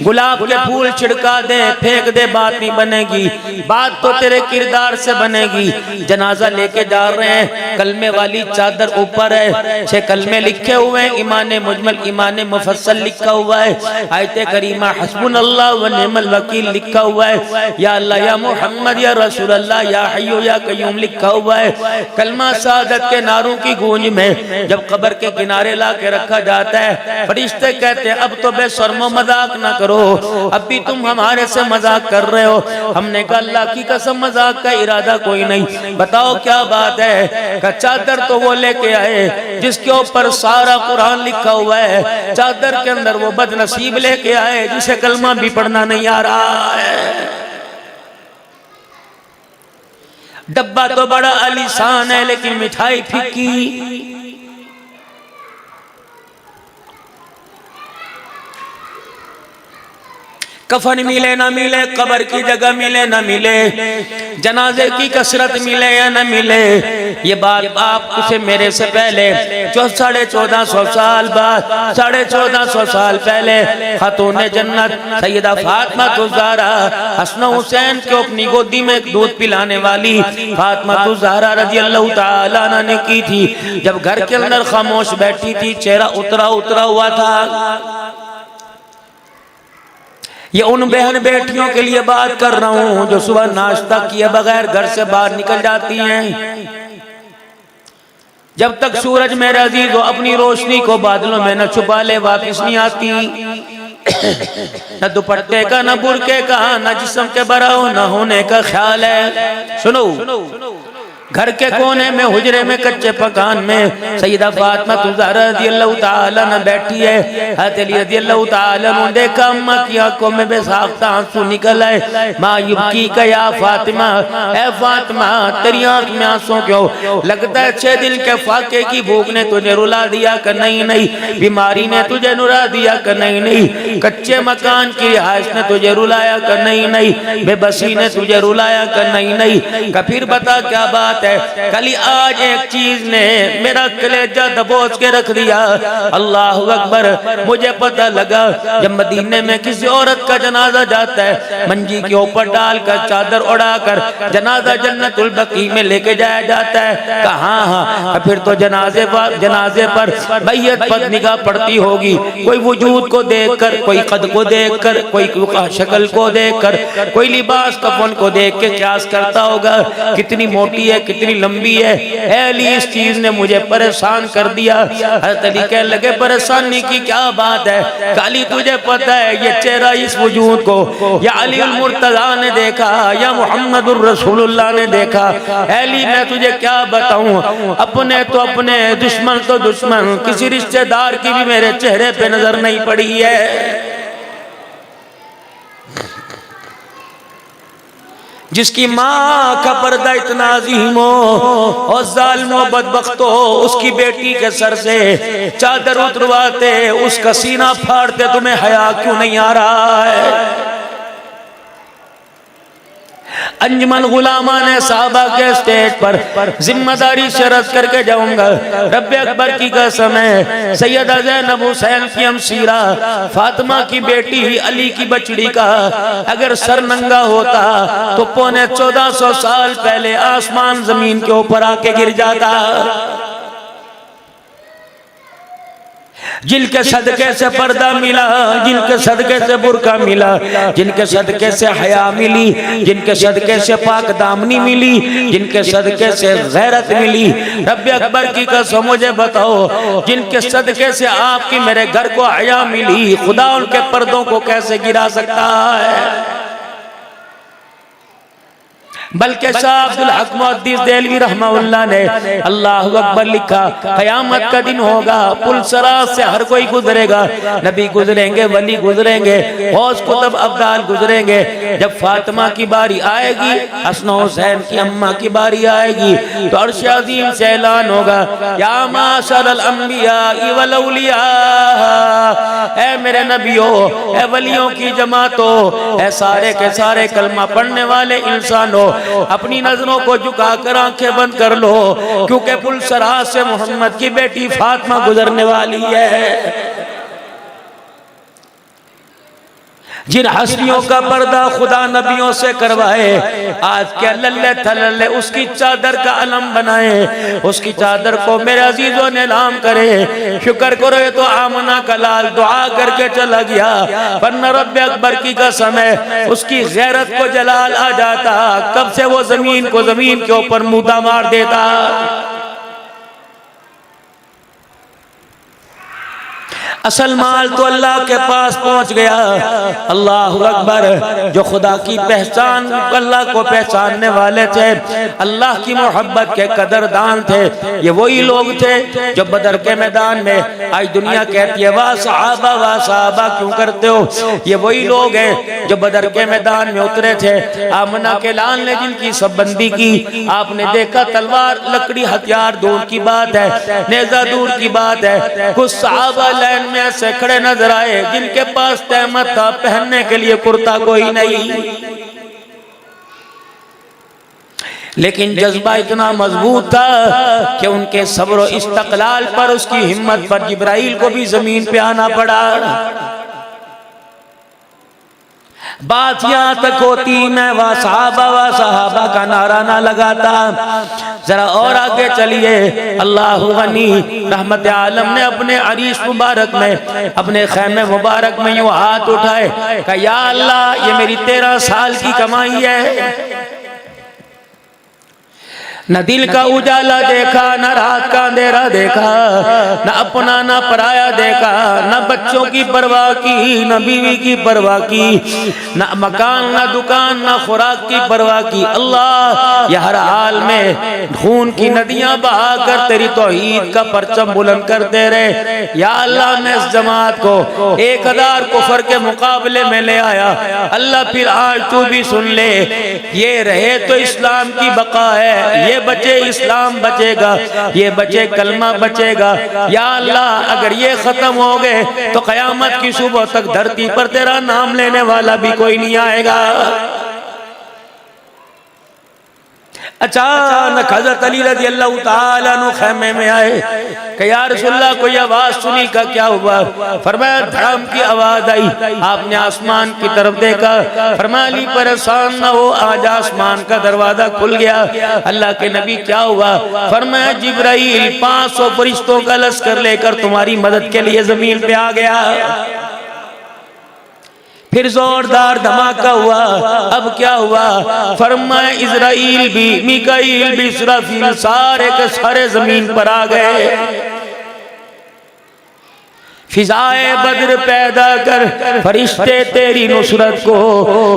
गुलाब के फूल छिड़का दे फेंक दे बात नहीं बनेगी, बात तो तेरे किरदार से बनेगी। जनाजा लेके जा रहे हैं, कलमे वाली चादर ऊपर है, 6 कलमे लिखे हुए हैं, ईमान मुजमल ईमान मुफस्सल लिखा हुआ है, आयते करीमा हस्बुनल्लाह व निअमल वकील लिखा हुआ है, या अल्लाह या मोहम्मद या रसूल अल्लाह या हय्यु या कय्यूम लिखा हुआ है। कलमा शहादत के नारों की गूंज में जब कब्र के किनारे ला के रखा जाता है, फरिश्ते कहते हैं अब तो बेशर्मो मजाक ना करो, अब भी तुम हमारे से मजाक कर रहे हो। हमने कहा अल्लाह की कसम मजाक का इरादा कोई नहीं, बताओ क्या बात है। का चादर तो वो लेके आए जिसके ऊपर सारा कुरान लिखा हुआ है, चादर के अंदर वो बदनसीब लेके आए जिसे कलमा भी पढ़ना नहीं आ रहा है। डब्बा तो बड़ा आलीशान है लेकिन मिठाई फीकी। कफन मिले ना मिले, कब्र की जगह मिले ना मिले, जनाजे की कसरत मिले या ना मिले, ये बात आपसे मेरे से पहले 1450 साल बाद 1450 साल पहले खातून जन्नत सैयदा फातिमा ज़हरा हसन हुसैन को अपनी गोदी में दूध पिलाने वाली फातिमा ज़हरा रज़ी अल्लाह तआला अन्हा ने की थी। जब घर के अंदर खामोश बैठी थी, चेहरा उतरा हुआ था। ये उन बहन बेटियों के लिए बात कर रहा हूं जो सुबह नाश्ता किए बगैर घर से बाहर निकल जाती हैं। जब तक सूरज मेरे अजीज हो अपनी रोशनी को बादलों में न छुपा ले, वापिस नहीं आती। न दुपट्टे का, न बुरके का, न जिस्म के बराओ न होने का ख्याल है। सुनो, घर के कोने में हुजरे में कच्चे पकान में सैयदा फातिमा ज़हरा रज़ियल्लाहु ताला अन्हा बैठी है। हज़रत अली रज़ियल्लाहु ताला अन्हु देखा अम्मा की आंखों में बेसाख्ता आंसू निकल आए। माँ युबकी का या फातिमा, ए फातिमा तेरी आंख में आंसू क्यों? लगता है 6 दिन के फाके की भूख ने तुझे रुला दिया कर नहीं नहीं, बीमारी ने तुझे रुला दिया कर नहीं नहीं, कच्चे मकान की रिहाइश ने तुझे रुलाया कर नहीं नहीं, बेबसी ने तुझे रुलाया कर नहीं नहीं। का फिर बता क्या बात है? कल आज एक चीज ने मेरा कलेजा दबोच के रख दिया। अल्लाह अकबर। मुझे पता लगा जब मदीने में किसी औरत का जनाजा जाता है, मंजी के ऊपर डालकर चादर उड़ाकर जनाजा जन्नतुल बकी में लेके जाया जाता है। कहाँ हाँ, फिर तो जनाजे पर मैयत पर निगाह पड़ती होगी। कोई वजूद को देखकर, कोई कद को देखकर, कोई शक्ल को देखकर, कोई लिबास कफन को देख के क्यास करता होगा कितनी मोटी है कितनी लंबी है। अली इस चीज ने मुझे परेशान कर दिया। हज़रत अली कहने लगे परेशानी की क्या बात है? काली तुझे पता है ये चेहरा इस वजूद को या अली अल मुर्तज़ा ने देखा या मुहम्मदुर रसूलुल्लाह ने देखा। अली मैं तुझे क्या बताऊं, अपने तो अपने, दुश्मन तो दुश्मन, किसी रिश्तेदार की भी मेरे चेहरे पे नजर नहीं पड़ी है। जिसकी माँ का पर्दा इतना अजीम हो और जालिमो बदबख्त हो, उसकी बेटी के सर से चादर उतरवाते, उसका सीना फाड़ते, तुम्हें हया क्यों नहीं आ रहा है? अंजुमन गुलामा ने साहबा के स्टेज पर जिम्मेदारी से रद्द करके जाऊंगा। रब्बे अकबर की कसम है, सैयदा ज़ैनब हुसैन की हमशीरा फातिमा की बेटी ही अली की बचड़ी का अगर सर नंगा होता तो 1450 साल पहले आसमान जमीन के ऊपर आके गिर जाता। जिनके सदके से पर्दा मिला, जिनके सदके से बुरका मिला, जिनके सदके से हया मिली, जिनके सदके से पाक दामनी मिली, जिनके सदके से गैरत मिली, रब्बे अकबर की कसम मुझे बताओ जिनके सदके से आपकी मेरे घर को हया मिली, खुदा उनके पर्दों को कैसे गिरा सकता है? बल्कि शाह अब्दुल हक मुहद्दिस देलवी रहमहुल्लाह ने अल्लाहु अकबर लिखा, क़यामत का दिन होगा, पुल सरात से हर कोई गुजरेगा, नबी गुजरेंगे, वली गुजरेंगे, गौस कुतुब अब्दाल गुजरेंगे। जब फातिमा की बारी आएगी, हसन हुसैन की अम्मा की बारी आएगी, तो अर्श अज़ीम से ऐलान होगा, या माशरल अंबिया वल औलिया ऐ मेरे नबियों, ऐ वलियों की जमातो, ऐ सारे के सारे कलमा पढ़ने वाले इंसानों, अपनी नजरों को झुकाकर आंखें बंद कर लो, क्योंकि पुलसरा से मोहम्मद की बेटी फातिमा गुजरने वाली है। जिन हस्तियों का पर्दा खुदा नबियों से करवाए, आज क्या लल्ले थल्ले उसकी चादर का अलम बनाए, उसकी चादर को मेरे अजीजों ने नाम करे। शुक्र करो ये तो आमना का लाल दुआ करके चला गया, वरना रब्बे अकबर की कसम है उसकी गैरत को जलाल आ जाता, कब से वो जमीन को जमीन के ऊपर मुद्दा मार देता। असल माल तो अल्लाह के पास पहुंच गया। अल्लाह अकबर। जो खुदा की पहचान, अल्लाह को पहचानने वाले थे, अल्लाह की मोहब्बत के कदरदान थे, ये वही लोग थे जो बदर के मैदान में आज दुनिया कहती है वाह साहबा क्यों करते हो, ये वही लोग हैं जो बदर के मैदान में उतरे थे। आमना के लाल ने जिनकी सब बंदी की, आपने देखा तलवार लकड़ी हथियार दूर की बात है, नेजा दूर की बात है, कुछ सहाबा लाइन में ऐसे खड़े नजर आए जिनके पास तहमत था, पहनने के लिए कुर्ता कोई नहीं, लेकिन जज्बा इतना मजबूत था कि उनके सब्र और इस्तक़लाल पर, उसकी हिम्मत पर जिब्राइल को भी जमीन पे आना पड़ा। बात यहाँ तक होती मैं वा साहबा का नारा ना लगाता। जरा और आगे चलिए, अल्लाह गनी रहमत आलम ने अपने अरीश मुबारक में, अपने खैमे मुबारक में यूं हाथ उठाए, कहा या अल्लाह ये मेरी 13 साल की कमाई है, न दिल का उजाला देखा, न रात का अंधेरा देखा, न अपना न पराया देखा, न बच्चों की परवाह की, न बीवी की परवाह की, न मकान न दुकान न खुराक की परवाह की। अल्लाह ये हर हाल में खून की नदियां बहाकर तेरी तौहीद का परचम बुलंद करते रहे। या अल्लाह मैं इस जमात को 1000 कुफर के मुकाबले में ले आया, अल्लाह फिर आज तू भी सुन ले, ये रहे तो इस्लाम की बका है, ये बचे इस्लाम बचेगा, ये बचे कलमा बचेगा। या अल्लाह अगर ये खत्म हो गए तो कयामत की सुबह तक धरती पर तेरा नाम लेने वाला भी कोई नहीं आएगा। अचानक हज़रत अली रज़ियल्लाहु ताला अन्हु खैमे में आए कि या रसूलल्लाह कोई आवाज सुनी, का क्या हुआ? फरमाया धड़ाम की आवाज आई, आपने आसमान की तरफ देखा, फरमाया अली परेशान न हो, आज आसमान का दरवाजा खुल गया। अल्लाह के नबी क्या हुआ? फरमाया जिब्राइल 500 फरिश्तों का लश्कर लेकर तुम्हारी मदद के लिए जमीन पे आ गया। फिर जोरदार धमाका हुआ। अब क्या हुआ? फरमाया इज़राइल भी, मिकाईल भी, इसराफील सारे के सारे जमीन पर आ गए। फिजाए बद्र पैदा कर, फरिश्ते तेरी नुसरत को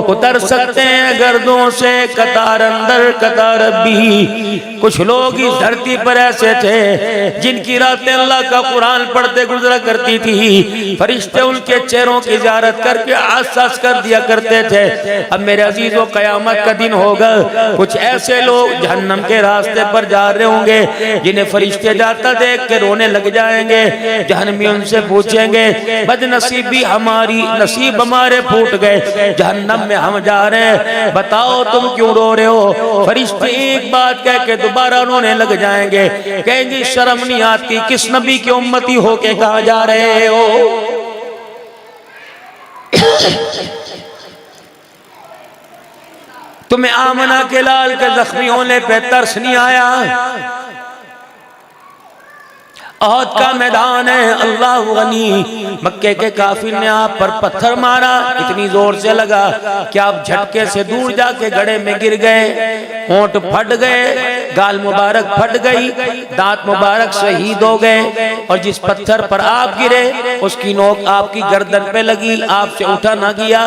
उतर सकते हैं गर्दों से, कतार अंदर कतार भी। कुछ लोग इस धरती पर ऐसे थे जिनकी रातें अल्लाह का कुरान पढ़ते गुजरा करती थी, फरिश्ते उनके चेहरों की ज़ियारत करके आसास कर दिया करते थे। अब मेरे अजीजों क़यामत का दिन होगा, कुछ ऐसे लोग जहन्नम के रास्ते पर जा रहे होंगे जिन्हें फरिश्ते जाता देख के रोने लग जाएंगे। जहन्नमी उनसे पूछेंगे बदनसीबी हमारी, नसीब हमारे फूट गए, जहन्नम में हम जा रहे हैं, बताओ तुम क्यों रो रहे हो? फरिश्ते एक बात कह के दोबारा रोने लग जाएंगे, कहेंगे शर्म नहीं आती, किस नबी की उम्मती हो के कहाँ जा रहे हो? तुम्हें आमना के लाल के जख्मी होने पे तरस नहीं आया? औद का मैदान है, अल्लाह गनी, मक्के के काफिर ने आप पर पत्थर मारा, इतनी जोर से लगा कि आप झटके से दूर जाके गड्ढे में गिर गए, होंठ फट गए, गाल मुबारक फट गई, दांत मुबारक शहीद हो गए, और जिस पत्थर पर आप गिरे उसकी नोक आपकी गर्दन पे लगी, आपसे उठा ना गया।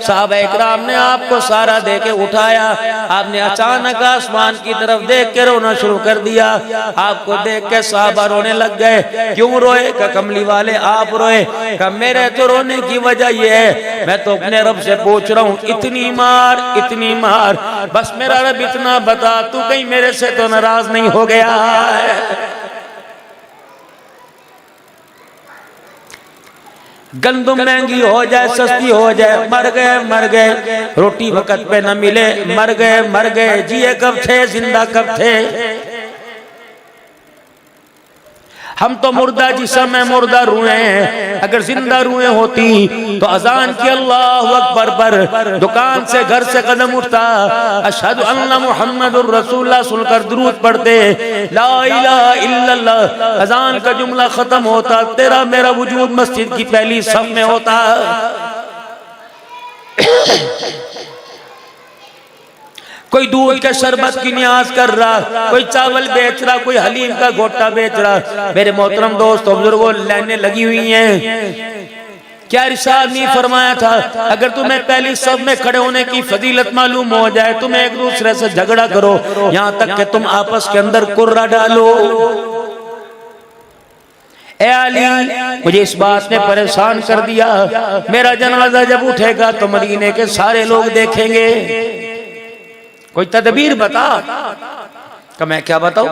साहबा इकराम ने आपको सहारा दे के उठाया, आपने अचानक आसमान की तरफ देख के रोना शुरू कर दिया। आपको देख के साहबा रोने लग गए। क्यों रोए? का कमली वाले आप रोए? का मेरे तो रोने की वजह ये है, मैं तो अपने रब से पूछ रहा हूँ इतनी मार, बस मेरा रब इतना बता, तू कहीं मेरे से तो नाराज नहीं हो गया है? गंदम महंगी हो जाए, सस्ती हो जाए, मर गए, रोटी वक्त पे न मिले, मर गए, जिए कब थे, जिंदा कब थे। हम तो मुर्दा जिस्म है, मुर्दा रूहें हैं। अगर जिंदा रूहें होती तो अजान की अल्लाहु अकबर पर दुकान से घर से कदम उठता, अशहदु अन्ना मुहम्मदुर रसूलुल्लाह सुनकर दुरूद पढ़ते, ला इलाहा इल्लल्लाह, अजान का जुमला खत्म होता, तेरा मेरा वजूद मस्जिद की पहली सफ में होता। कोई दूध के शरबत की न्याज कर रहा, कोई चावल बेच रहा, कोई हलीम का गोटा बेच रहा। मेरे मोहतरम दोस्तों बुजुर्गों, लाइनें लगी हुई हैं। क्या इरशाद नहीं फरमाया था, अगर तुम्हें पहली सब में खड़े होने की फजीलत मालूम हो जाए, तुम एक दूसरे से झगड़ा करो, यहाँ तक कि तुम आपस के अंदर कुर्रा डालो। ए अली, मुझे इस बात ने परेशान कर दिया, मेरा जनाजा जब उठेगा तो मदीने के सारे लोग देखेंगे, कोई तदबीर बता। कि मैं क्या बताऊं?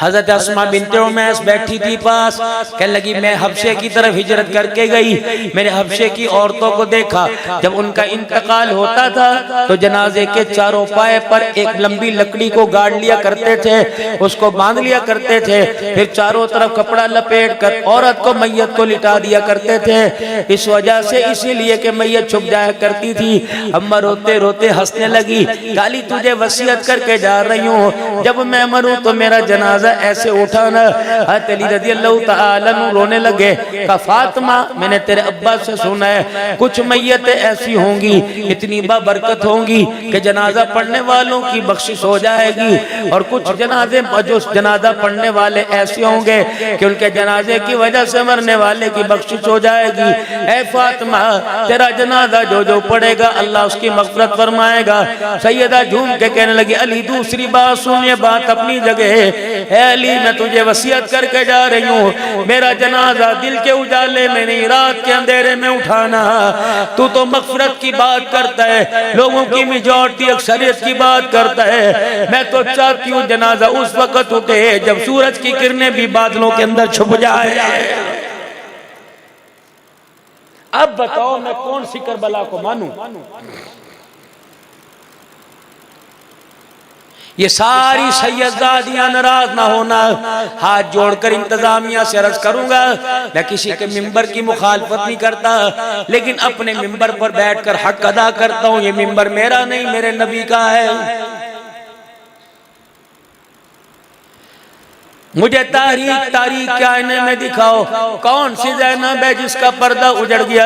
हजरत अस्मा बिन्ते उमैस बैठी थी पास, कहने लगी मैं हबशे की तरफ हिजरत करके गई, मैंने हबशे की औरतों को देखा, जब उनका इंतकाल होता था तो जनाजे के चारों पाए पर एक लंबी लकड़ी को गाड़ लिया करते थे, उसको बांध लिया करते थे, फिर चारों तरफ कपड़ा लपेट कर औरत को मैयत को लिटा दिया करते थे। इस वजह से इसीलिए कि मैयत छुप जाया करती थी। अम्मा रोते रोते हंसने लगी, काली तुझे वसीयत करके जा रही हूँ, जब मैं मरूं तो मेरा जनाजा ऐसे उठाना। हज़रत अली रज़ी अल्लाह तआला अन्हु रोने लगे, कहा फातिमा मैंने तेरे अब्बा से सुना है कुछ मैयतें ऐसी होंगी, इतनी बाबरकत होंगी कि जनाजा पढ़ने वालों की बख्शिश हो जाएगी, और कुछ जनाजे जो जनाजा पढ़ने वाले ऐसे होंगे कि उनके जनाजे की वजह से मरने वाले की बख्शिश हो जाएगी। ऐ फातिमा तेरा जनाजा जो जो पढ़ेगा अल्लाह उसकी मग़फ़िरत फरमाएगा। सैयदा झूम के कहने लगी, अली दूसरी बात सुन, ये बात अपनी जगह है। अली मैं तुझे वसीयत करके जा रही हूँ, मेरा जनाजा दिल के उजाले में नहीं रात के अंधेरे में उठाना। तू तो मग़फ़िरत की बात करता है, लोगों की मेजॉरिटी अक्सरियत की बात करता है, मैं तो चाहती हूँ जनाजा उस वक्त उठे जब सूरज की किरणें भी बादलों के अंदर छुप जाए। अब बताओ मैं कौन सी करबला को मानूं? ये सारी सैयदादियां नाराज ना होना, हाथ जोड़कर इंतजामिया से अर्ज करूंगा, मैं किसी के मिंबर की मुखालफत नहीं करता, लेकिन अपने मिंबर पर बैठकर हक अदा करता हूं। ये मिंबर मेरा नहीं, मेरे नबी का है। मुझे तारीख के आईने में दिखाओ कौन सी ज़ैनब है जिसका पर्दा उजड़ गया।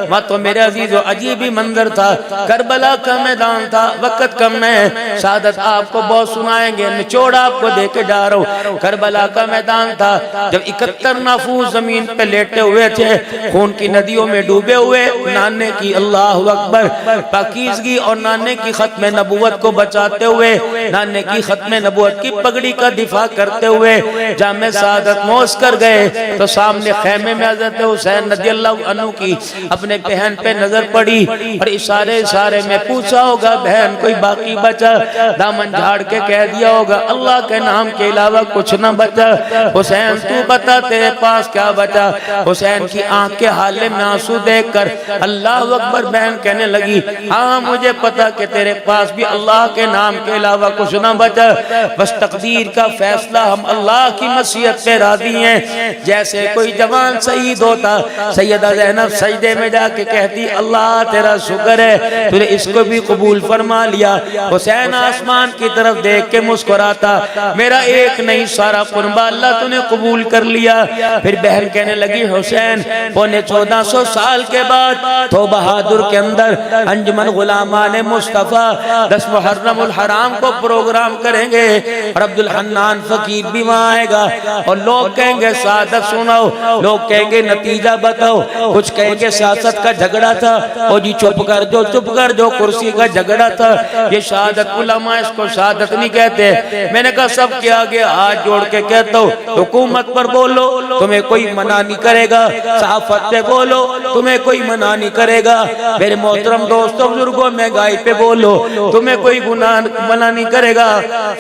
वहाँ तो मेरे अजीज अजीब ही मंजर था, करबला का मैदान था, वक्त कम है, शहादत आपको बहुत सुनाएंगे, निचोड़ आपको देके जा रहा हूँ। करबला का मैदान था जब 71 नाफूस जमीन पे लेटे हुए थे, खून की नदियों में डूबे हुए, नाने की अल्लाह अकबर पाकीज़गी और नाने की खत्म नबूवत को बचाते हुए, नाने की खत्म नबूवत की पगड़ी का दिफा करते हुए जामे सादत मोस कर गए तो सामने खेमे में हज़रत हुसैन रज़ियल्लाहु अन्हु की अपने बहन पे नजर पड़ी, और इशारे में पूछा होगा बहन कोई बाकी बचा, दामन झाड़ के कह दिया होगा अल्लाह के नाम के अलावा कुछ न बचा। हुसैन तू बता तेरे पास क्या बचा? हुसैन की आंख के हाले में आंसू देखकर अल्लाह अकबर बहन कहने लगी, हाँ मुझे पता कि तेरे पास भी अल्लाह के नाम के अलावा कुछ न बचा, बस तकदीर का फैसला हम अल्लाह की मसीहत पे राजी हैं। जैसे कोई जवान शहीद होता, सैयदा ज़ैनब सजदे में जाके कहती अल्लाह तेरा शुक्र है तूने इसको भी कबूल फरमा लिया। हुसैन आसमान की तरफ देख के मुस्कुराता, मेरा एक नहीं सारा कुर्बा अल्लाह तूने कबूल कर लिया। फिर बहन कहने लगी हुसैन 1450 साल के बाद तो बहादुर के अंदर अंजुमन गुलामान मुस्तफ़ा 10 मुहर्रमुल हराम को प्रोग्राम करेंगे, और अब्दुल हन्नान फकीर भी वहाँ आएगा, और लोग कहेंगे सादत सुनाओ, लोग कहेंगे नतीजा बताओ, कुछ कहेंगे सियासत का झगड़ा था, और जी चुप कर जो कुर्सी का झगड़ा था। ये शहादत उलमा इसको शहादत नहीं कहते। मैंने कहा सब के आगे हाथ जोड़ के कहता हूँ हुकूमत पर बोलो तुम्हें कोई मना नहीं करेगा, सहाफत पे बोलो तुम्हें कोई मना नहीं करेगा, मेरे मोहतरम दोस्तों बुजुर्गों महंगाई पे बोलो तुम्हें कोई गुनाह मना नहीं करेगा,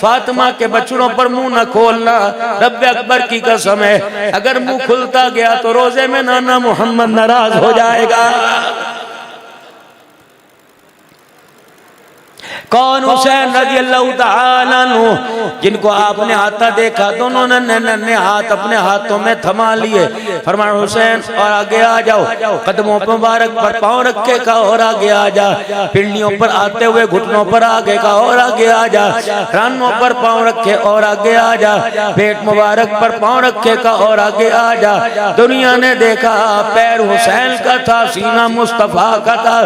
फातिमा के बच्चों पर मुंह न खोलना, रब्बे अकबर की कसम है, अगर मुंह खुलता गया तो रोजे में नाना मोहम्मद नाराज हो जाएगा। कौन? हुसैन रज़ियल्लाहु ताला अन्हु, जिनको आपने आता देखा, दोनों नन्हे हाथ अपने हाथों में थमा लिए। फरमाया हुसैन और आगे आ जाओ, कदमों पर मुबारक पर पांव रखे का और आगे आ जा, पिंडलियों पर आते हुए घुटनों पर आगे का और आगे आ जा, रानों पर पांव रखे और आगे आ जा, पेट मुबारक पर पांव रखे का और आगे आ जा। दुनिया ने देखा पैर हुसैन का था, सीना मुस्तफा का था।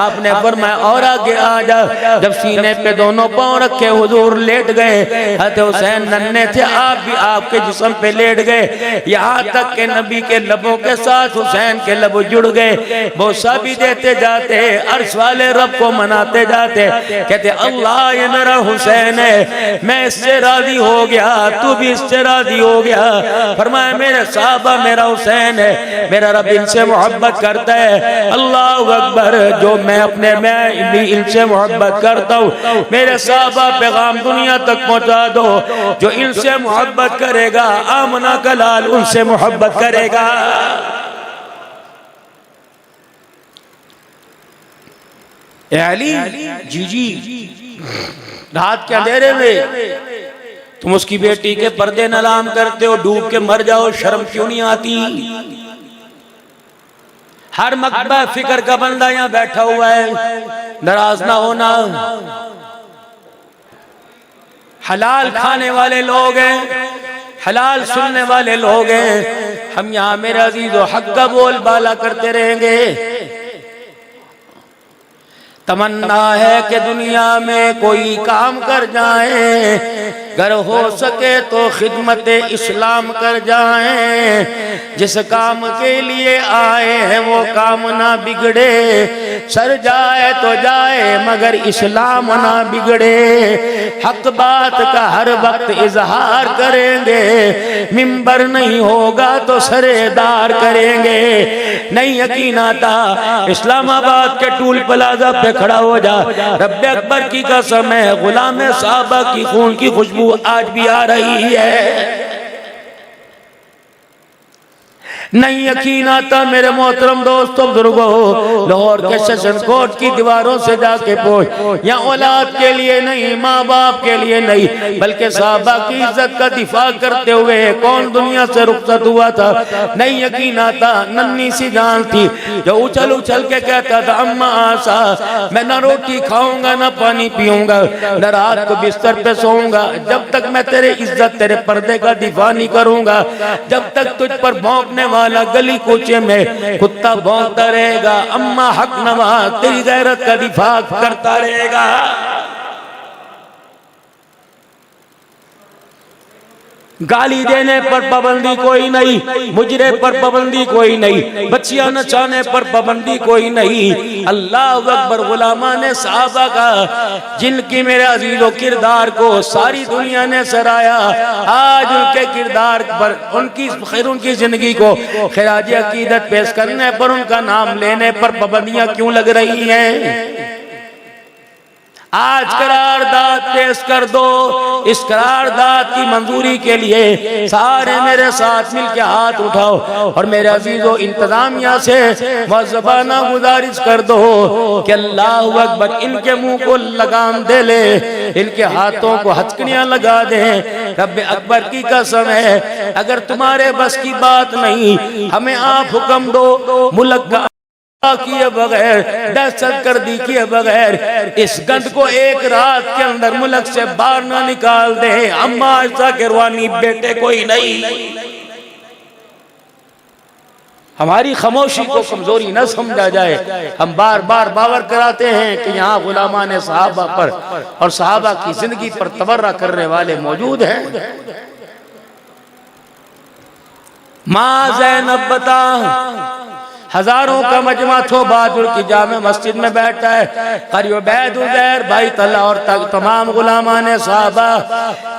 आपने फरमाया और आगे आ जा। जब सीने पे दोनों पांव रखे हुजूर लेट गए। हज़रत हुसैन नन्हे थे, आप भी आपके जिस्म पे लेट गए। यहाँ तक के नबी के लबों के साथ हुसैन के लब जुड़ गए। बोसा भी देते जाते, अर्श वाले रब को मनाते जाते, कहते अल्लाह ये मेरा हुसैन है, मैं इससे राजी हो गया, तू भी इससे राजी हो गया। फरमाया मेरे साहबा मेरा हुसैन है, मेरा रब इनसे मोहब्बत करता है। अल्लाह अकबर, जो मैं भी इनसे मोहब्बत करता हूँ। मेरे साहबा पैगाम दुनिया तक पहुँचा दो, जो इनसे मोहब्बत करेगा आमना का लाल उनसे मोहब्बत करेगा। ए अली जी जी, रात के अंधेरे में तुम उसकी बेटी के पर्दे नलाम करते हो, डूब के मर जाओ, शर्म क्यों नहीं आती? हर मकबा फिक्र का बंदा यहाँ बैठा हुआ है, नाराज ना होना। हलाल खाने वाले लोग हैं, हलाल सुनने वाले लोग हैं। हम यहाँ मेरे अजीजो हक का बोल बाला करते रहेंगे। तमन्ना है कि दुनिया में कोई काम कर जाए, अगर हो सके तो खिदमत इस्लाम कर जाएं। जिस काम के लिए आए हैं वो काम ना बिगड़े, सर जाए तो जाए मगर इस्लाम ना बिगड़े। हक बात का हर वक्त इजहार करेंगे, मिंबर नहीं होगा तो सरेदार करेंगे। नहीं यकीन आता इस्लामाबाद के टूल प्लाजा पे खड़ा हो जा, रब्बे अकबर की कसम है, गुलाम साहबा की खून की खुशबू आज भी आ रही है। नहीं यकीन आता मेरे मोहतरम दोस्तों बुजुर्गों, लाहौर के सेशन कोर्ट की दीवारों से जाके पहुंच, यहाँ औलाद के लिए नहीं, माँ बाप के लिए नहीं, बल्कि साहबा की इज्जत का दिफा करते हुए कौन दुनिया से रुखसत हुआ था। नहीं यकीन आता नन्ही सी जान थी जो उछल उछल के कहता था अम्मा आशा, मैं न रोटी खाऊंगा न पानी पीऊंगा, न रात को बिस्तर पे सोऊंगा, जब तक मैं तेरे इज्जत तेरे पर्दे का दिफा नहीं करूंगा, जब तक तुझ पर भौंकने वाला गली कूचे में कुत्ता भौंकता रहेगा, अम्मा हक नवाज तेरी गैरत का दिफा करता रहेगा। गाली देने पर पाबंदी कोई नहीं, मुजरे पर पाबंदी कोई नहीं, बच्चियां नचाने पर पाबंदी कोई नहीं। अल्लाह अकबर, गुलामा ने साहबा का जिनकी मेरे अजीजों किरदार को सारी दुनिया ने सराया, आज उनके किरदार पर उनकी जिंदगी को खिराज अकीदत पेश करने पर, उनका नाम लेने पर पाबंदियां क्यों लग रही हैं? आज करारदाद पेश कर दो। इस करारदाद की मंजूरी के लिए सारे मेरे साथ मिलकर हाथ उठाओ और मेरे अजीजों इंतजामिया से मुअज़्ज़बाना गुजारिश कर दो कि अल्लाह अकबर, इनके मुंह को लगाम दे ले, इनके हाथों को हथकड़ियां लगा दे। रब्बे अकबर की कसम है, अगर तुम्हारे बस की बात नहीं, हमें आप हुक्म दो, मुल्क का किए बगैर, दहशतगर्दी किए बगैर इस गंद को एक रात के अंदर मुल्क से बाहर ना निकाल दे। अम्मा आयशा के रूहानी बेटे कोई नहीं। हमारी खामोशी को कमजोरी न समझा जाए। हम बार बार बावर कराते हैं कि यहाँ गुलामान सहाबा पर और सहाबा की जिंदगी पर तबर्रा करने वाले मौजूद हैं। माँ ज़ैनब बता, हजारों का मजमा थो बहादुर की जामे मस्जिद में बैठा है। कारी उबैद उज़ैर भाई तला और तमाम गुलामान साहबा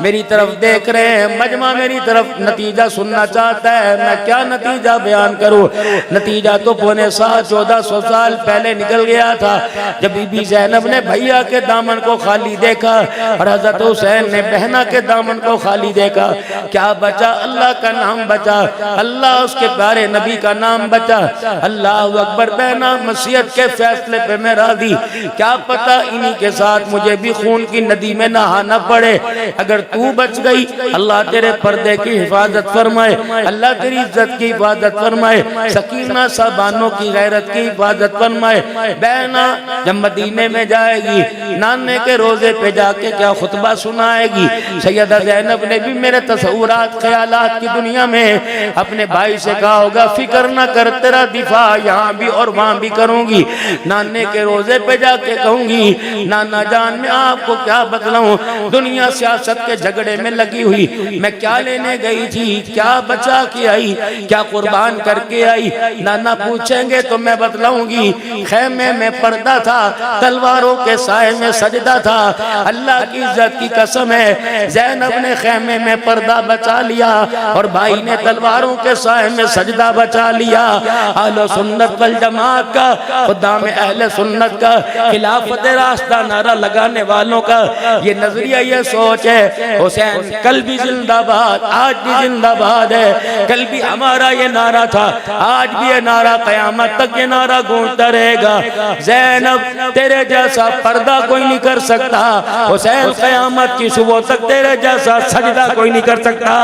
मेरी तरफ देख रहे हैं। मजमा मेरी तरफ नतीजा सुनना चाहता है। मैं क्या नतीजा बयान करूं? नतीजा तो पौने 1400 साल पहले निकल गया था जब बीबी ज़ैनब ने भैया के दामन को खाली देखा और हजरत हुसैन ने बहना के दामन को खाली देखा। क्या बचा? अल्लाह का नाम बचा, अल्लाह उसके प्यारे नबी का नाम बचा। अल्लाह अकबर। बहना मसीहत के फैसले पे मैं राजी। क्या पता इन्हीं के साथ मुझे भी खून की नदी में नहाना पड़े। अगर तू बच गई अल्लाह तेरे पर्दे की हिफाजत फरमाए, अल्लाह तेरी इज्जत की हिफाजत फरमाए, सकीना साबानों की गैरत की हिफाजत फरमाए। बहना जब मदीने में जाएगी नाने के रोजे पे जाके क्या खुतबा सुनाएगी। सैयदा ज़ैनब ने भी मेरे तसव्वुरात ख्यालात की दुनिया में अपने भाई से कहा होगा फिक्र न कर तेरा दिफा यहाँ भी और वहाँ भी करूंगी। नाने के रोजे पे जाके कहूंगी नाना जान मैं आपको क्या बतलाऊं, दुनिया सियासत के झगड़े में लगी हुई, मैं क्या लेने गई थी, क्या बचा के आई, क्या कुर्बान करके आई। नाना पूछेंगे तो मैं बतलाऊंगी खैमे में पर्दा था, तलवारों के साए में सजदा था। अल्लाह की इज्जत की कसम है ज़ैनब ने खैमे में पर्दा बचा लिया और भाई ने तलवारों के साए में सजदा बचा लिया। अहले सुन्नत वल जमात का, खुदा में अहले सुन्नत का, खिलाफत रास्ता नारा लगाने वालों का ये नजरिया, ये सोच है। हुसैन कल भी जिंदाबाद, आज भी जिंदाबाद है। कल भी हमारा ये नारा था, आज भी ये नारा, कयामत तक ये नारा गूंजता रहेगा। ज़ैनब तेरे जैसा पर्दा कोई नहीं कर सकता, हुसैन कयामत की सुबह तक तेरे जैसा सजदा कोई नहीं कर सकता।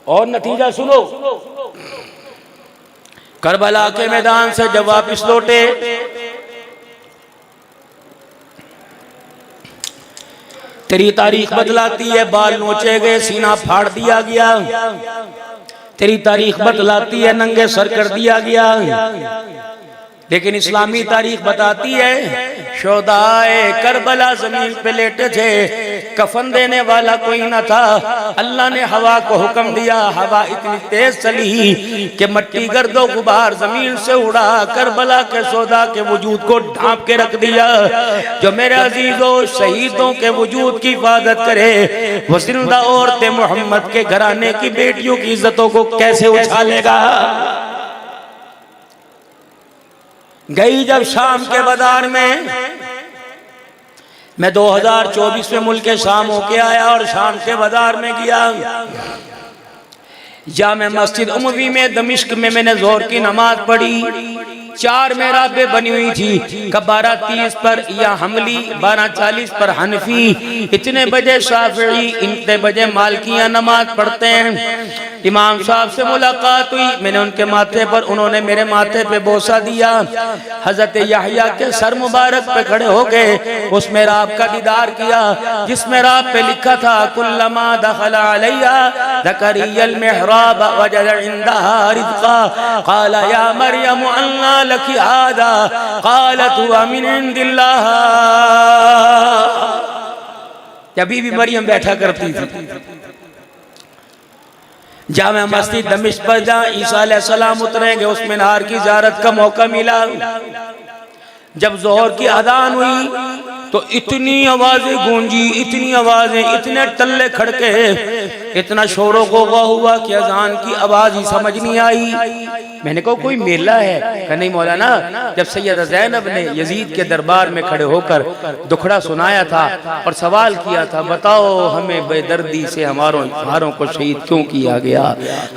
और नतीजा सुनो, करबला के मैदान से जब वापिस लौटे तेरी तारीख बदलाती है बाल नोचे गए, सीना फाड़ दिया गया। तेरी तारीख बदलाती है नंगे सर कर दिया गया। लेकिन इस्लामी तारीख बताती है शोदाए करबला जमीन पे लेटे थे, कफन देने वाला कोई न था। अल्लाह ने हवा को हुक्म दिया, हवा इतनी तेज चली कि मट्टी गर्दो गुबार जमीन से उड़ा, करबला के शोदा के वजूद को ढांप के रख दिया। जो मेरे अजीजों शहीदों के वजूद की हिफाजत करे वो जिंदा औरतें मोहम्मद के घराने की बेटियों की इज्जतों को कैसे उछालेगा। गई जब शाम के बाजार में, मैं 2024 में मुल्क शाम होके आया और शाम के बाजार में गया। जामे मस्जिद उमवी में दमिश्क में मैंने जोहर की नमाज पढ़ी। 4 मेहराबें बनी हुई थी, कब 12:30 पर या हमली, 12:40 पर हनफी, इतने बजे शाफिई, इतने बजे मालिकियां नमाज पढ़ते हैं। इमाम साहब से मुलाकात हुई, मैंने उनके माथे पर, उन्होंने मेरे माथे पे बोसा दिया। हजरत याहिया के सर मुबारक पे खड़े हो गए, उस मेहराब का दीदार किया जिस मेहराब पे लिखा था कुल्लमा दखला अलैया ज़करियल मेहराब वजद इंदहा रिज़्क़ा क़ाला या मरियम अन्ना लकी हाज़ा क़ालत हुवा मिन इंदिल्लाह। जब भी मरियम बैठा करती थी जामे मस्जिद दमिश्क पर, जहाँ ईसा अलैहिस्सलाम उतरेंगे, उस मीनार की ज़ियारत का मौका मिला। जब जोहर की अजान हुई तो इतनी आवाजें गूंजी, इतनी आवाजें, इतने टल्ले खड़के, इतना शोरों गोगा हुआ कि अजान की आवाज ही समझ नहीं आई। मैंने कहा कोई मेला है? कहा नहीं मौलाना, जब सैयदा ज़ैनब ने यजीद के दरबार में खड़े होकर दुखड़ा सुनाया था और सवाल किया था बताओ हमें बेदर्दी से हमारों को शहीद क्यों किया गया,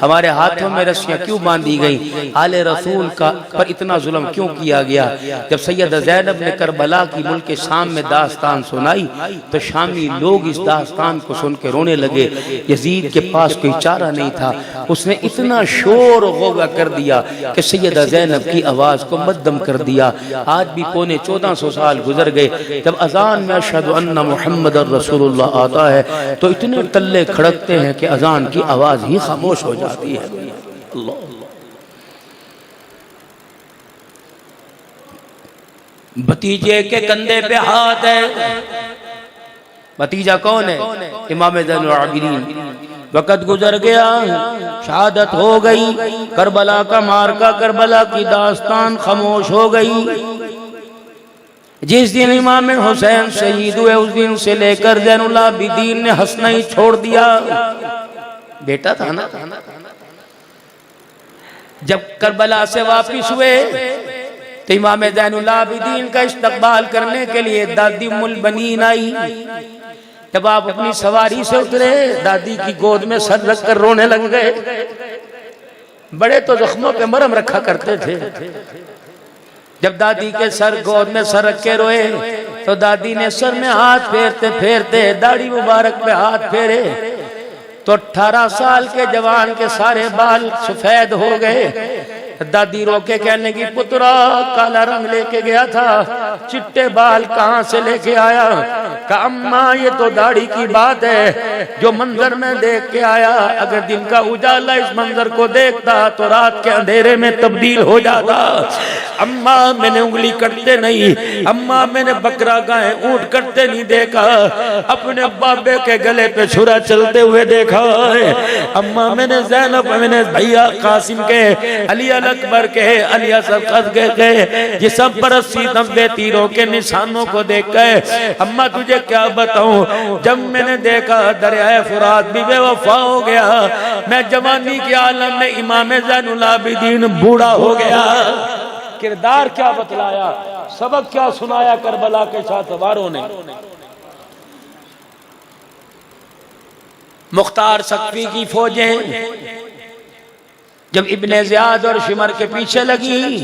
हमारे हाथों में रस्सियां क्यों बांधी गई, आले रसूल का पर इतना जुल्म क्यों किया गया। जब सैयदा ज़ैनब ने करबला की मुल्क शाम में दास्तान सुनाई तो शामी लोग इस दास्तान को सुन के रोने लगे। यजीद के पास कोई चारा नहीं था, उसने इतना शोर गौगा कर दिया कि सैयदा ज़ैनब की आवाज को मद्दम कर दिया। आज भी पौने 1400 साल गुजर गए, जब अजान में अशहदु अन्ना मुहम्मदर रसूलुल्लाह आता है तो इतने टल्ले खड़कते हैं कि अजान की आवाज ही खामोश हो जाती है। अल्लाह भतीजे के कंधे पे हाथ है। भतीजा कौन है? इमाम ज़ैनुल आबिदीन वक़्त गुजर गया, शहादत हो गई, करबला का मार्का, करबला की दास्तान खामोश हो गई। जिस दिन इमाम हुसैन शहीद हुए उस दिन से लेकर ज़ैनुल आबिदीन ने हंसना ही छोड़ दिया। बेटा था ना। जब करबला से वापिस हुए तो इमाम ज़ैनुल आबिदीन का इस्तकबाल करने के लिए दादी उम्मुल बनीन आई। जब आप अपनी सवारी से उतरे, दादी की गोद में सर रख कर रोने लग गए। बड़े तो जख्मों पे मरहम रखा करते थे। जब दादी के सर गोद में सर रख के रोए तो दादी ने सर में हाथ फेरते फेरते दाढ़ी मुबारक पे हाथ फेरे तो 18 साल के जवान के सारे बाल सफेद हो गए। दादी रो के कहने की, पुत्रा काला रंग लेके गया था, चिट्टे बाल कहाँ से लेके आया? कहा अम्मा ये तो दाढ़ी की बात है, जो मंजर में देख के आया, अगर दिन का उजाला इस मंजर को देखता तो रात के अंधेरे में तब्दील हो जाता। अम्मा मैंने उंगली कटते नहीं, अम्मा मैंने बकरा गाय ऊंट कटते नहीं देखा, अपने बाबे के गले पे छुरा चलते हुए देखा है। अम्मा मैंने ज़ैनब, मैंने भैया कासिम के, अली अकबर के, अली असद के ये सब पर 80-90 तीरों के निशानों को देख गए। अम्मा तुझे क्या बताऊं, जब मैंने देखा दरियाए फुरात भी बेवफा हो गया, मैं जवानी के आलम में इमाम ज़ैनुल आबिदीन बूढ़ा हो गया। किरदार क्या बतलाया, सबक क्या सुनाया करबला के साथ वारों ने। मुख्तार सक्फी की फौजें जब इब्ने ज़ियाद और शिमर के पीछे लगी,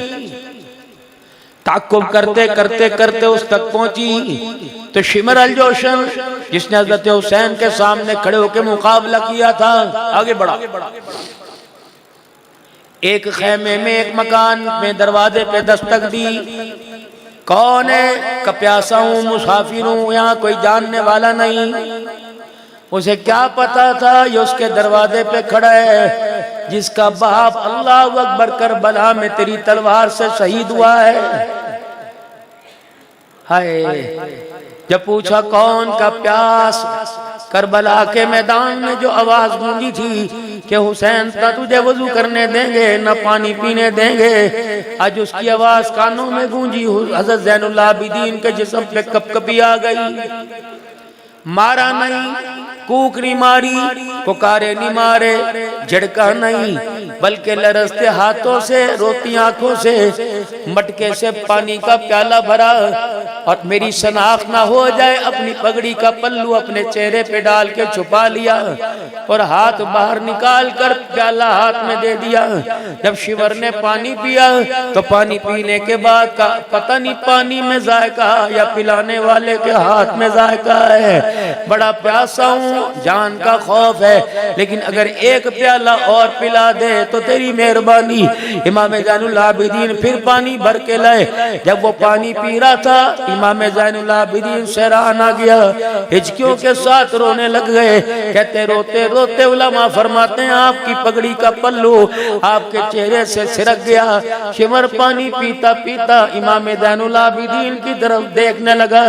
ताक़ुब करते करते करते उस तक पहुंची तो शिमर अल जोशन, जिसने हज़रत हुसैन के सामने खड़े होकर मुकाबला किया था, आगे बढ़ा। एक खेमे में, एक मकान में दरवाजे पे दस्तक दी। कौन है? का प्यासा हूं, मुसाफिर हूं, यहाँ कोई जानने वाला नहीं। उसे क्या पता था ये उसके दरवाजे पे खड़ा है जिसका बाप अल्लाह अकबर करबला में तेरी तलवार से शहीद हुआ है। हाय, जब पूछा कौन? का प्यास। करबला के मैदान में जो आवाज गूंजी थी कि हुसैन ता तुझे वजू करने देंगे न पानी पीने देंगे, आज उसकी आवाज कानों में गूंजी। हज़रत ज़ैनुल आबिदीन के जिस्म पे कपकपी आ गई। मारा नहीं, कूक नहीं मारी, पुकारे नहीं मारे, झड़का नहीं, बल्कि लरसते हाथों से, रोती आंखों से मटके से पानी का प्याला भरा और मेरी शनाख्त ना हो जाए अपनी पगड़ी का पल्लू अपने चेहरे पे डाल के छुपा लिया और हाथ बाहर निकाल कर प्याला हाथ में दे दिया। जब शिवर ने पानी पिया तो पानी पीने के बाद का पता नहीं पानी में जायका या पिलाने वाले के हाथ में जायका है। बड़ा प्यासा हूँ, जान का खौफ है, लेकिन अगर एक प्याला और पिला दे तो तेरी मेहरबानी। इमाम ज़ैनुल आबिदीन फिर पानी भर के लाए। जब वो पानी पी रहा था इमाम ज़ैनुल आबिदीन सहरान आ गया, हिचकियों के साथ रोने लग गए। कहते रोते रोते उलमा फरमाते हैं आपकी पगड़ी का पल्लू आपके चेहरे से सिरक गया। शिमर पानी पीता पीता इमाम ज़ैनुल आबिदीन की तरफ देखने लगा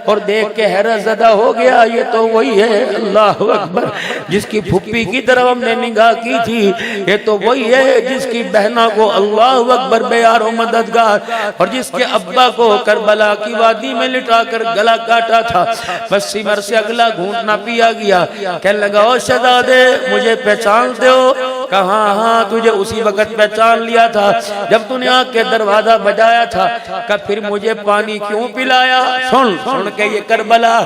और देख के हैरत ज़दा हो गया। ये तो वही है, अल्लाह अकबर, जिसकी फुप्पी की तरफ हमने निगाह की थी। ये तो वही है जिसकी बहना को अल्लाह अकबर बेयारो मददगार और जिसके अब्बा को करबला की वादी में लिटाकर गला काटा था। बस सिमर से अगला घूंट ना पिया गया। कहने लगा ओ शहजादे मुझे पहचानते हो? कहा हाँ, तुझे उसी वक्त पहचान लिया था जब तूने आके दरवाजा बजाया था। का फिर मुझे पानी क्यों पिलाया? सुन सुन के ये करबला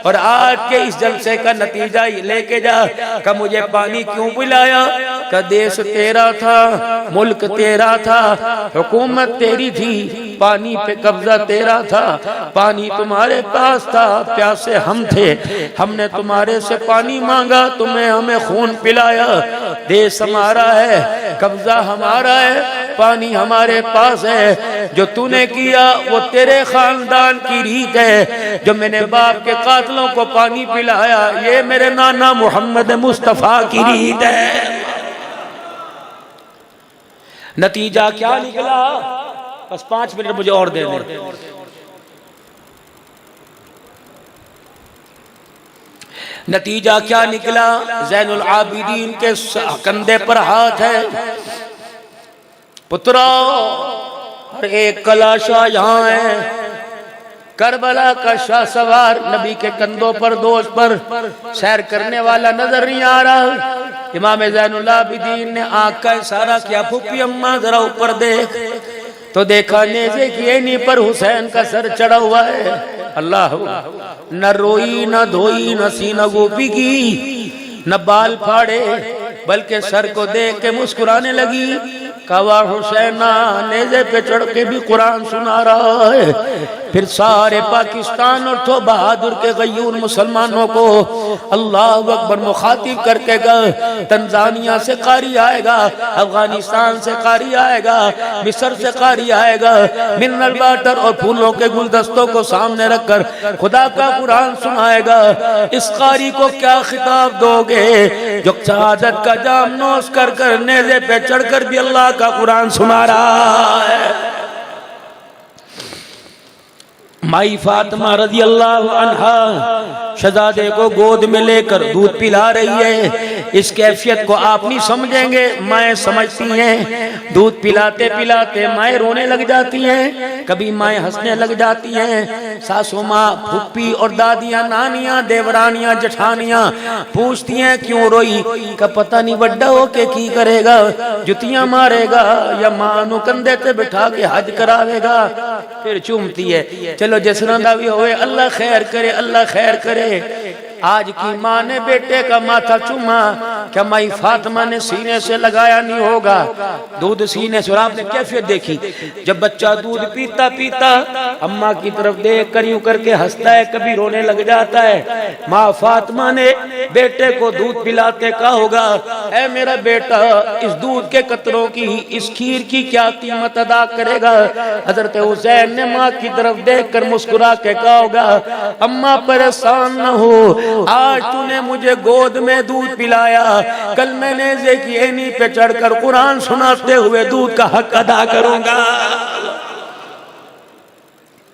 और आज के इस जलसे का नतीजा लेके जा। का मुझे पानी क्यों पिलाया? का देश तेरा था, मुल्क तेरा था, हुकूमत तेरी थी, पानी पे कब्जा तेरा था, पानी तुम्हारे पास था, प्यासे हम थे, हमने तुम्हारे से पानी मांगा, तुम्हें हमें खून पिलाया। देश हमारा है, कब्जा हमारा है, पानी हमारे पास है। जो तूने किया वो तेरे खानदान की रीत है। जो मैंने बाप के कातलों को पानी पिलाया ये मेरे नाना मोहम्मद मुस्तफा की रीत है। नतीजा क्या निकला? बस 5 मिनट मुझे और दे दें। नतीजा क्या निकला? ज़ैनुल आबिदीन के कंधे पर हाथ है, पुत्रा, और एक कलाशा यहाँ है, करबला का शाह सवार नबी के कंधों पर दोष पर सैर करने वाला नजर नहीं आ रहा। इमाम ज़ैनुल आबिदीन ने आंख का इशारा किया, फूफी अम्मा जरा ऊपर देख, तो देखा नेज़े की एनी पर हुसैन का सर चढ़ा हुआ है। अल्लाह, न रोई न धोई न सीना गोपी की, न बाल फाड़े, बल्कि सर को देख के मुस्कुराने लगी। कवा हुसैना नेज़े पे चढ़ के भी कुरान सुना रहा है। फिर सारे पाकिस्तान और तो बहादुर के गयूर मुसलमानों को अल्लाह अकबर मुखातिब करके गए। तंजानिया से कारी आएगा, अफगानिस्तान से कारी आएगा, मिस्र से कारी आएगा, मिनरल वाटर और फूलों के गुलदस्तों को सामने रखकर खुदा का कुरान सुनाएगा। इस कारी को क्या खिताब दोगे जो शहादत का जाम नोश कर कर नेज़े पे चढ़कर भी अल्लाह का कुरान सुना रहा है। माई फातिमा रज़ी अल्लाह अन्हा शहजादे को गोद में लेकर दूध पिला रही है। इस कैफियत को आप नहीं समझेंगे, माएँ समझती हैं। दूध पिलाते पिलाते माएँ रोने लग जाती हैं, कभी माएँ हंसने लग जाती हैं। सासू माँ, फुप्पी और दादियाँ, नानियाँ, देवरानियाँ, जेठानियाँ पूछती हैं क्यों रोई? का पता नहीं बड्डा हो के की करेगा, जुतियाँ मारेगा या माँ नु कंधे पे बिठा के हज करावेगा। फिर चूमती है, चलो जिसना भी होए अल्लाह खैर करे, अल्लाह खैर करे। आज की माँ ने बेटे का माथा चूमा, क्या माई फातिमा ने सीने से लगाया नहीं होगा? दूध सीने से। और आपने कैफियत देखी, जब बच्चा दूध पीता पीता अम्मा की तरफ देख कर यूं करके हंसता है, कभी रोने लग जाता है। माँ फातिमा ने बेटे को दूध पिलाते कहा होगा, ऐ मेरा बेटा, इस दूध के कतरों की, इस खीर की क्या कीमत अदा करेगा? हजरत हुसैन ने माँ की तरफ देख कर मुस्कुरा के कहा होगा, अम्मा परेशान न हो, आज तूने मुझे गोद में दूध पिलाया, कल मैं नेज़े की एनी पे चढ़कर कुरान सुनाते हुए दूध का हक अदा करूंगा।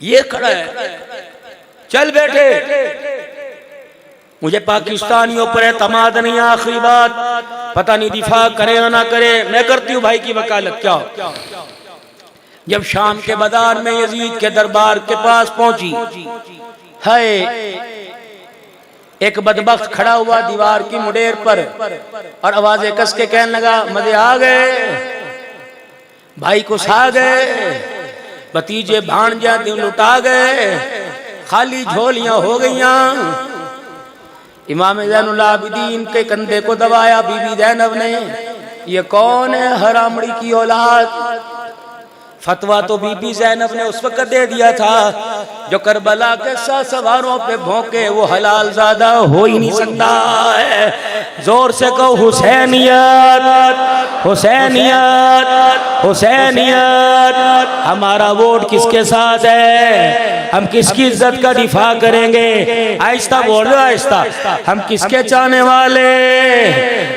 ये खड़ा है, चल बेटे, मुझे पाकिस्तानियों पर एतमाद नहीं। आखिरी बात, पता नहीं दिफा करे या ना करे, मैं करती हूँ भाई की वकालत। क्या जब शाम के बाजार में यजीद के दरबार के पास पहुंची, है एक बदबख्त खड़ा हुआ दीवार की मुडेर पर और आवाजें कस के कहने लगा, मजे आ गए, भाई को सा गए, भतीजे भांजा दिल लुटा गए, खाली झोलियां हो गईया। इमाम ज़ैनुल आबिदीन के कंधे को दबाया बीबी ज़ैनब ने। ये कौन है हरामड़ी की औलाद? फतवा तो बीबी ज़ैनब ने उस वक्त दे दिया था, जो करबला के सवारों पे भौंके वो हलाल ज़्यादा हो ही नहीं सकता है। जोर से कहो हुसैनियत, हुसैनियत, हुसैनियत। हमारा वोट किसके साथ है? हम किसकी इज्जत का दिफा करेंगे? आहिस्ता बोल रहे, आहिस्ता। हम किसके चाहने वाले,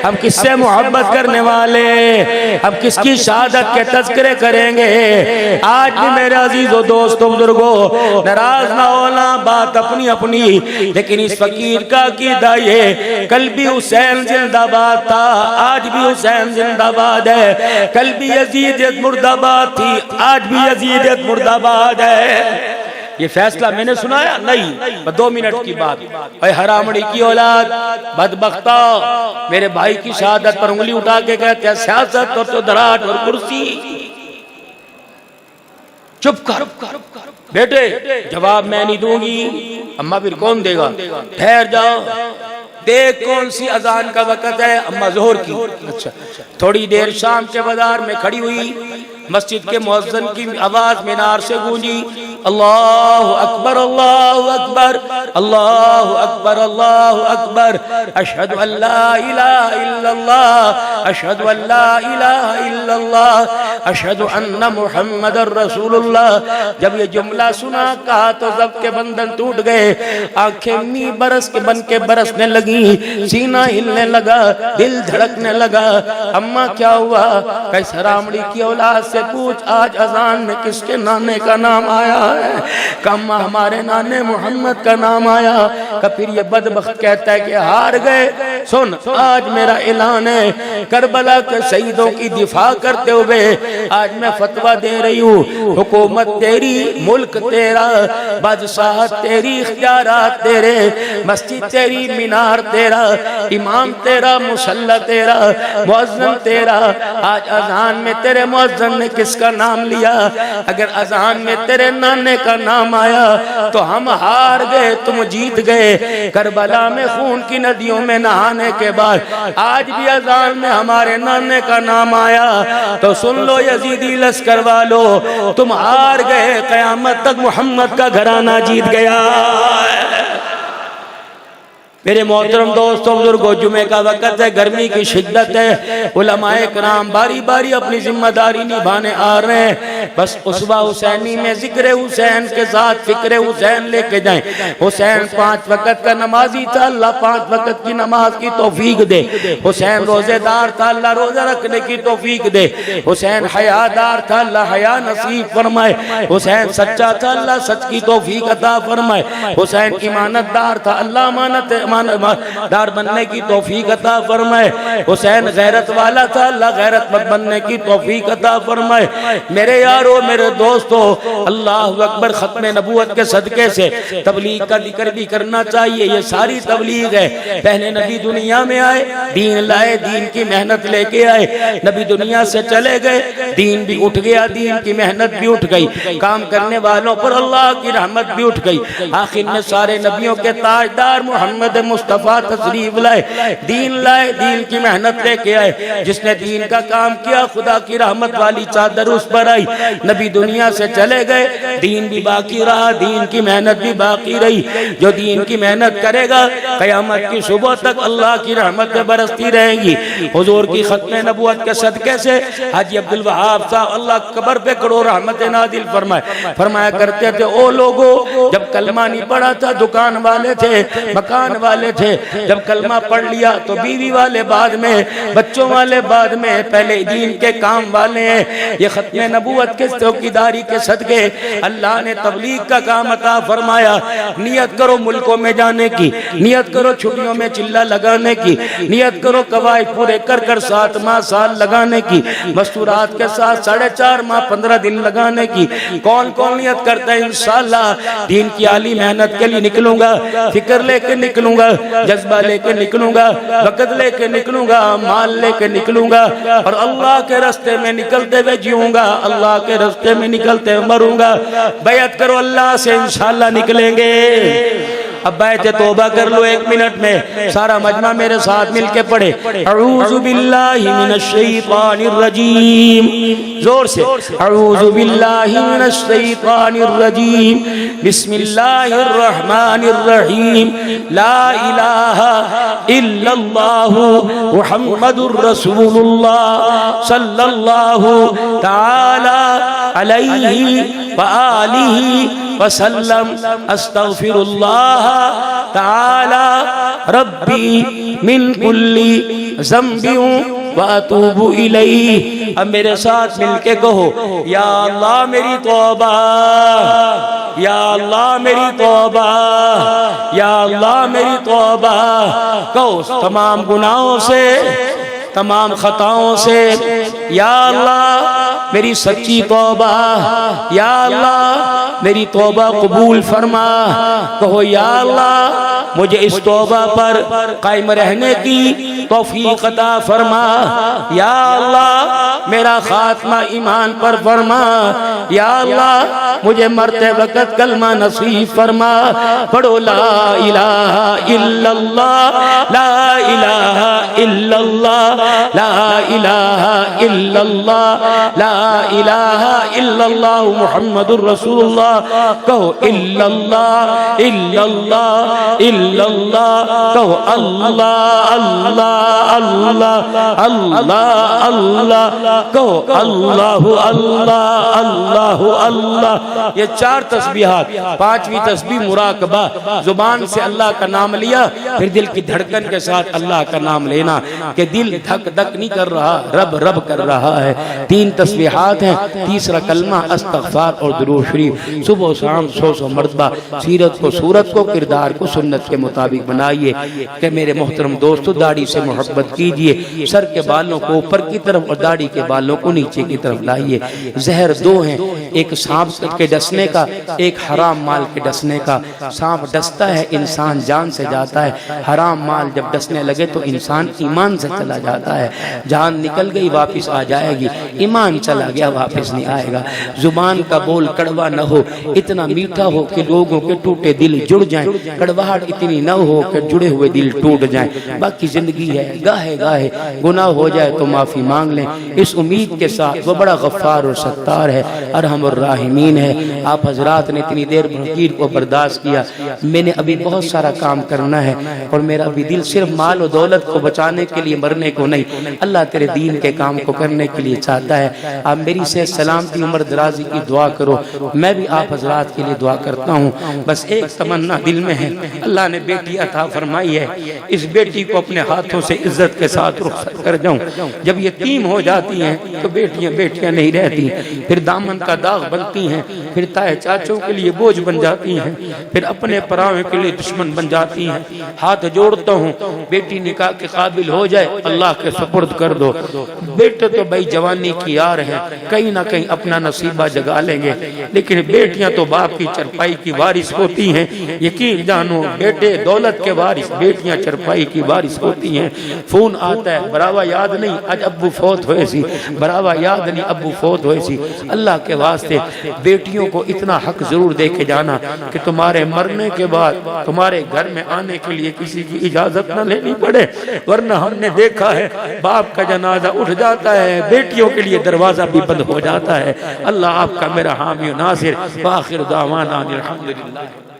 हम किससे मोहब्बत करने वाले, हम किसकी शहादत के तज़किरे करेंगे? आज भी मेरे अजीजों, दोस्तों, बुजुर्गों, नाराज ना होना, बात अपनी अपनी, लेकिन इस फकीर का अकीदा ये, कल भी हुसैन जिंदाबाद था, आज भी हुसैन जिंदाबाद है। कल भी यजीदियत मुर्दाबाद थी, आज भी यजीदियत मुर्दाबाद है। ये फैसला मैंने सुनाया नहीं, 2 मिनट की बात। अरे हरामड़ी की औलाद, बदबख्ता, मेरे भाई की शहादत पर उंगली उठा के कहते हैं सियासत और तो दराट और कुर्सी। चुप कर बेटे, जवाब मैं नहीं दूंगी। अम्मा फिर कौन देगा? ठहर जाओ, देख कौन सी अजान का वक्त है। अम्मा जोहर की। अच्छा, थोड़ी देर शाम के बाजार में खड़ी हुई, मस्जिद के मुअज्जिन की आवाज मीनार से गूंजी, अल्लाहु अकबर, अल्लाहु अकबर, अल्लाहु अकबर, अल्लाहु अकबर, अशहदु अल्ला इलाहा इल्लल्लाह, अशहदु अल्ला इलाहा इल्लल्लाह, अशहदु अन्ना मुहम्मदुर रसूलुल्लाह। जब ये जुमला सुना, कहा तो सबके बंधन टूट गए, आंखें मी बरस के बन के बरसने लगी, सीना हिलने लगा, दिल धड़कने लगा। अम्मा क्या हुआ? कैसे हरामड़ी की औलाद से पूछ, आज अजान में किसके नाने का नाम आया है। कम हमारे नाने मोहम्मद का नाम आया का फिर ये बदबख्त कहता है कि हार गए। सुन, आज मेरा ऐलान है, करबला के शहीदों की दिफा करते हुए आज मैं फतवा दे रही हूँ। हुकूमत तेरी, मुल्क तेरा, बादशाह तेरी, इख्तियारात तेरे, मस्जिद तेरी, मीनार तेरा, इमाम तेरा, मुसल्ला तेरा, मुअज्जिन तेरा। आज अजान में तेरे मुअज्जिन ने किसका नाम लिया? अगर अजान में तेरे नाने का नाम आया तो हम हार गए, तुम जीत गए। करबला में खून की नदियों में नहाने के बाद आज भी अजान में हमारे नाने का नाम आया तो सुन लो यजीदी लश्कर वालो, तुम हार गए। क़यामत तक मोहम्मद का घराना जीत गया। मेरे मोहतरम दोस्तों बुजुर्गों, जुमे का वक़्त है, गर्मी की शिद्दत है, उलमाए किराम बारी बारी अपनी जिम्मेदारी निभाने आ रहे हैं। बस उसवा हुसैनी में जिक्र हुसैन के साथ फिक्र हुसैन लेके जाएं। हुसैन 5 वक़्त का नमाजी था, अल्लाह 5 वक़्त की नमाज की तौफीक दे। हुसैन रोजेदार था, अल्लाह रोजा रखने की तौफीक दे। हुसैन हयादार था, अल्लाह हया नसीब फरमाए। हुसैन सच्चा था, अल्लाह सच की तौफीक अता फरमाए। हुसैन ईमानतदार था, अल्लाह अमानत दार बनने की तौफीक अता फरमाए। हुसैन गैरत वाला था, अल्लाह गैरतमंद बनने की तौफीक अता फरमाए। मेरे यारों, मेरे दोस्तों, अल्लाह अकबर, खत्म नबूवत के सदके से तबलीग का जिक्र भी करना चाहिए। ये सारी तबलीग है। पहले नबी दुनिया में आए, दीन लाए, दीन की मेहनत लेके आए। नबी दुनिया से चले गए, दीन भी उठ गया, दीन की मेहनत भी उठ गई, काम करने वालों पर अल्लाह की रहमत भी उठ गई। आखिर में सारे नबियों के ताजदार मोहम्मद मुस्तफा तशरीफ लाए, दीन की मेहनत लेके आए। जिसने दीन का काम किया, खुदा की रहमत वाली चादर उस पर आई। नबी दुनिया से चले गए, दीन भी बाकी रहा, दीन की मेहनत भी बाकी रही। जो दीन की मेहनत करेगा, क़यामत की सुबह तक अल्लाह की रहमत बरसती रहेगी। हुजूर की खत्म नबूवत के सदके से हाजी अब्दुल वहाब साहब, अल्लाह कब्र पे करो रहमत नादिल फरमाए, फरमाया करते थे, ओ लोगों, जब कलमा नहीं पढ़ा था दुकान वाले थे, मकान वाले थे, जब कलमा पढ़ लिया तो बीवी वाले बाद में, बच्चों वाले बाद में, पहले दीन के काम वाले हैं। ये खत्म नबूवत के चौकीदारी के सदके अल्लाह ने तबलीग का काम अता फरमाया। नियत करो मुल्कों में जाने की, नियत करो छुट्टियों में चिल्ला लगाने की, नियत करो कवायद पूरे कर कर 7 माह साल लगाने की, मस्तूरात के साथ 4.5 माह 15 दिन लगाने की। कौन कौन नियत करता है? इंशाअल्लाह दीन की आली मेहनत के लिए निकलूंगा, फिक्र लेके निकलूंगा, जज्बा लेके निकलूंगा, वक़्त लेके निकलूंगा, माल लेके निकलूंगा और अल्लाह के रास्ते में निकलते हुए जीऊंगा, अल्लाह के रास्ते में निकलते हुए मरूंगा। बैत करो अल्लाह से, इंशाअल्लाह निकलेंगे। अब बैत तौबा कर लो 1 मिनट में, सारा मजमा मेरे साथ मिलके पढ़े, अऊज़ु बिल्लाहि मिनश शैतानिर रजीम, जोर से, अऊज़ु बिल्लाहि मिनश शैतानिर रजीम, बिस्मिल्लाहिर रहमानिर रहीम, ला इलाहा इल्लल्लाहु मुहम्मदुर रसूलुल्लाह सल्लल्लाहु तआला अलैहि व आलिहि वसल्लम, अस्तगफिरुल्लाह ताला रब्बी मिन कुल्ली ज़ंबिन व अतूबु इलैहि। अब मेरे साथ मिलके कहो, या अल्लाह मेरी तौबा, या अल्लाह मेरी तौबा, या अल्लाह मेरी तौबा। कहो तमाम गुनाहों से, तमाम खताओं से, या अल्लाह मेरी सच्ची तौबा, या अल्लाह मेरी तौबा कबूल फरमा। कहो या अल्लाह मुझे इस तौबा पर कायम रहने की तौफीक अता फरमा, या अल्लाह मेरा खात्मा ईमान पर फरमा, या अल्लाह मुझे मरते वक़्त कलमा नसीब फरमा। पढ़ो ला इलाहा इल्लल्लाह, ला इलाहा इल्लल्लाह, ला इलाहा इल्लल्लाह, ला इलाहा इल्लल्लाह मुहम्मदुर रसूलुल्लाह। कहो इल्लल्लाह इल्लल्लाह इल्लल्लाह, कहो अल्लाह अल्लाह अल्लाह अल्लाह अल्लाह, कहो अल्लाह अल्लाह अल्लाह अल्लाह। ये 4 तस्बीहात, 5वीं तस्बीह मुराकबा, जुबान से अल्लाह का नाम लिया, फिर दिल की धड़कन के साथ अल्लाह का नाम लेना कि दिल धक धक नहीं कर रहा, रब रब कर रहा है। 3 तस्बीह तस्बीहात हैं, तीसरा कलमा इस्तग़फ़ार और दुरूद शरीफ सुबह शाम 100 मरतबा। सीरत को सूरत को किरदार को सुन्नत के मुताबिक बनाइए। कि मेरे मोहतरम दोस्तों दाढ़ी से मोहब्बत कीजिए, सर के बालों को ऊपर की तरफ और दाढ़ी के बालों को नीचे की तरफ लाइए। जहर दो हैं, एक सांप के डसने का, एक हराम माल के डसने का। सांप डसता है इंसान जान से जाता है, हराम माल जब डसने लगे तो इंसान ईमान से चला जाता है। जान निकल गई वापस आ जाएगी, ईमान चला गया वापस नहीं आएगा। जुबान का बोल कड़वा न हो, इतना मीठा हो कि लोगों के टूटे दिल जुड़ जाएं, कड़वाहट इतनी न हो कि जुड़े हुए दिल टूट जाएं। बाकी जिंदगी है, गाहे गाहे गुनाह हो जाए तो माफी मांग लें, इस उम्मीद के साथ वो बड़ा गफ्फार और सत्तार है, अरहमुर राहिमीन है। आप हजरात ने इतनी देर भकीर को बर्दाश्त किया, मैंने अभी बहुत सारा काम करना है और मेरा भी दिल सिर्फ माल और दौलत को बचाने के लिए, मरने को नहीं, अल्लाह तेरे दीन के काम को करने के लिए चाहता है। आप मेरी से सलामती उम्र दराजी की दुआ करो, मैं भी आप हजरात के लिए दुआ करता हूँ। बस एक तमन्ना दिल में है, अल्लाह ने बेटी अता फरमाई है, इस बेटी को अपने हाथों से इज्जत के साथ रुखसत कर जाऊं। जब यतीम हो जाती हैं तो बेटियां बेटियां नहीं रहती, फिर दामन का दाग बनती हैं, फिर ताए चाचों के लिए बोझ बन जाती हैं, फिर अपने परावे के लिए दुश्मन बन जाती हैं। हाथ जोड़ता हूँ, बेटी निकाह के काबिल हो जाए अल्लाह के सुपुर्द कर दो। बेटे तो भाई जवानी की यार हैं, कहीं ना कहीं अपना नसीबा जगा लेंगे, लेकिन बेटियां तो बाप की चरपाई की वारिस होती हैं। यकीन जानो बेटे दौलत के वारिस, बेटियां चरपाई की वारिस होती हैं। फोन आता है, बरावा याद नहीं आज अब्बू फौत हुए सी, बरावा याद नहीं अब्बू फौत हुए सी। अल्लाह के वास्ते बेटियों को इतना हक जरूर दे के जाना कि तुम्हारे मरने के बाद तुम्हारे घर में आने के लिए किसी की इजाजत न लेनी पड़े, वरना हमने देखा है बाप का जनाजा उठ जाता है, बेटियों के लिए दरवाजा भी बंद हो जाता है। अल्लाह आपका मेरा हामी नासिर। आखिर दावाना अल्हम्दुलिल्लाह।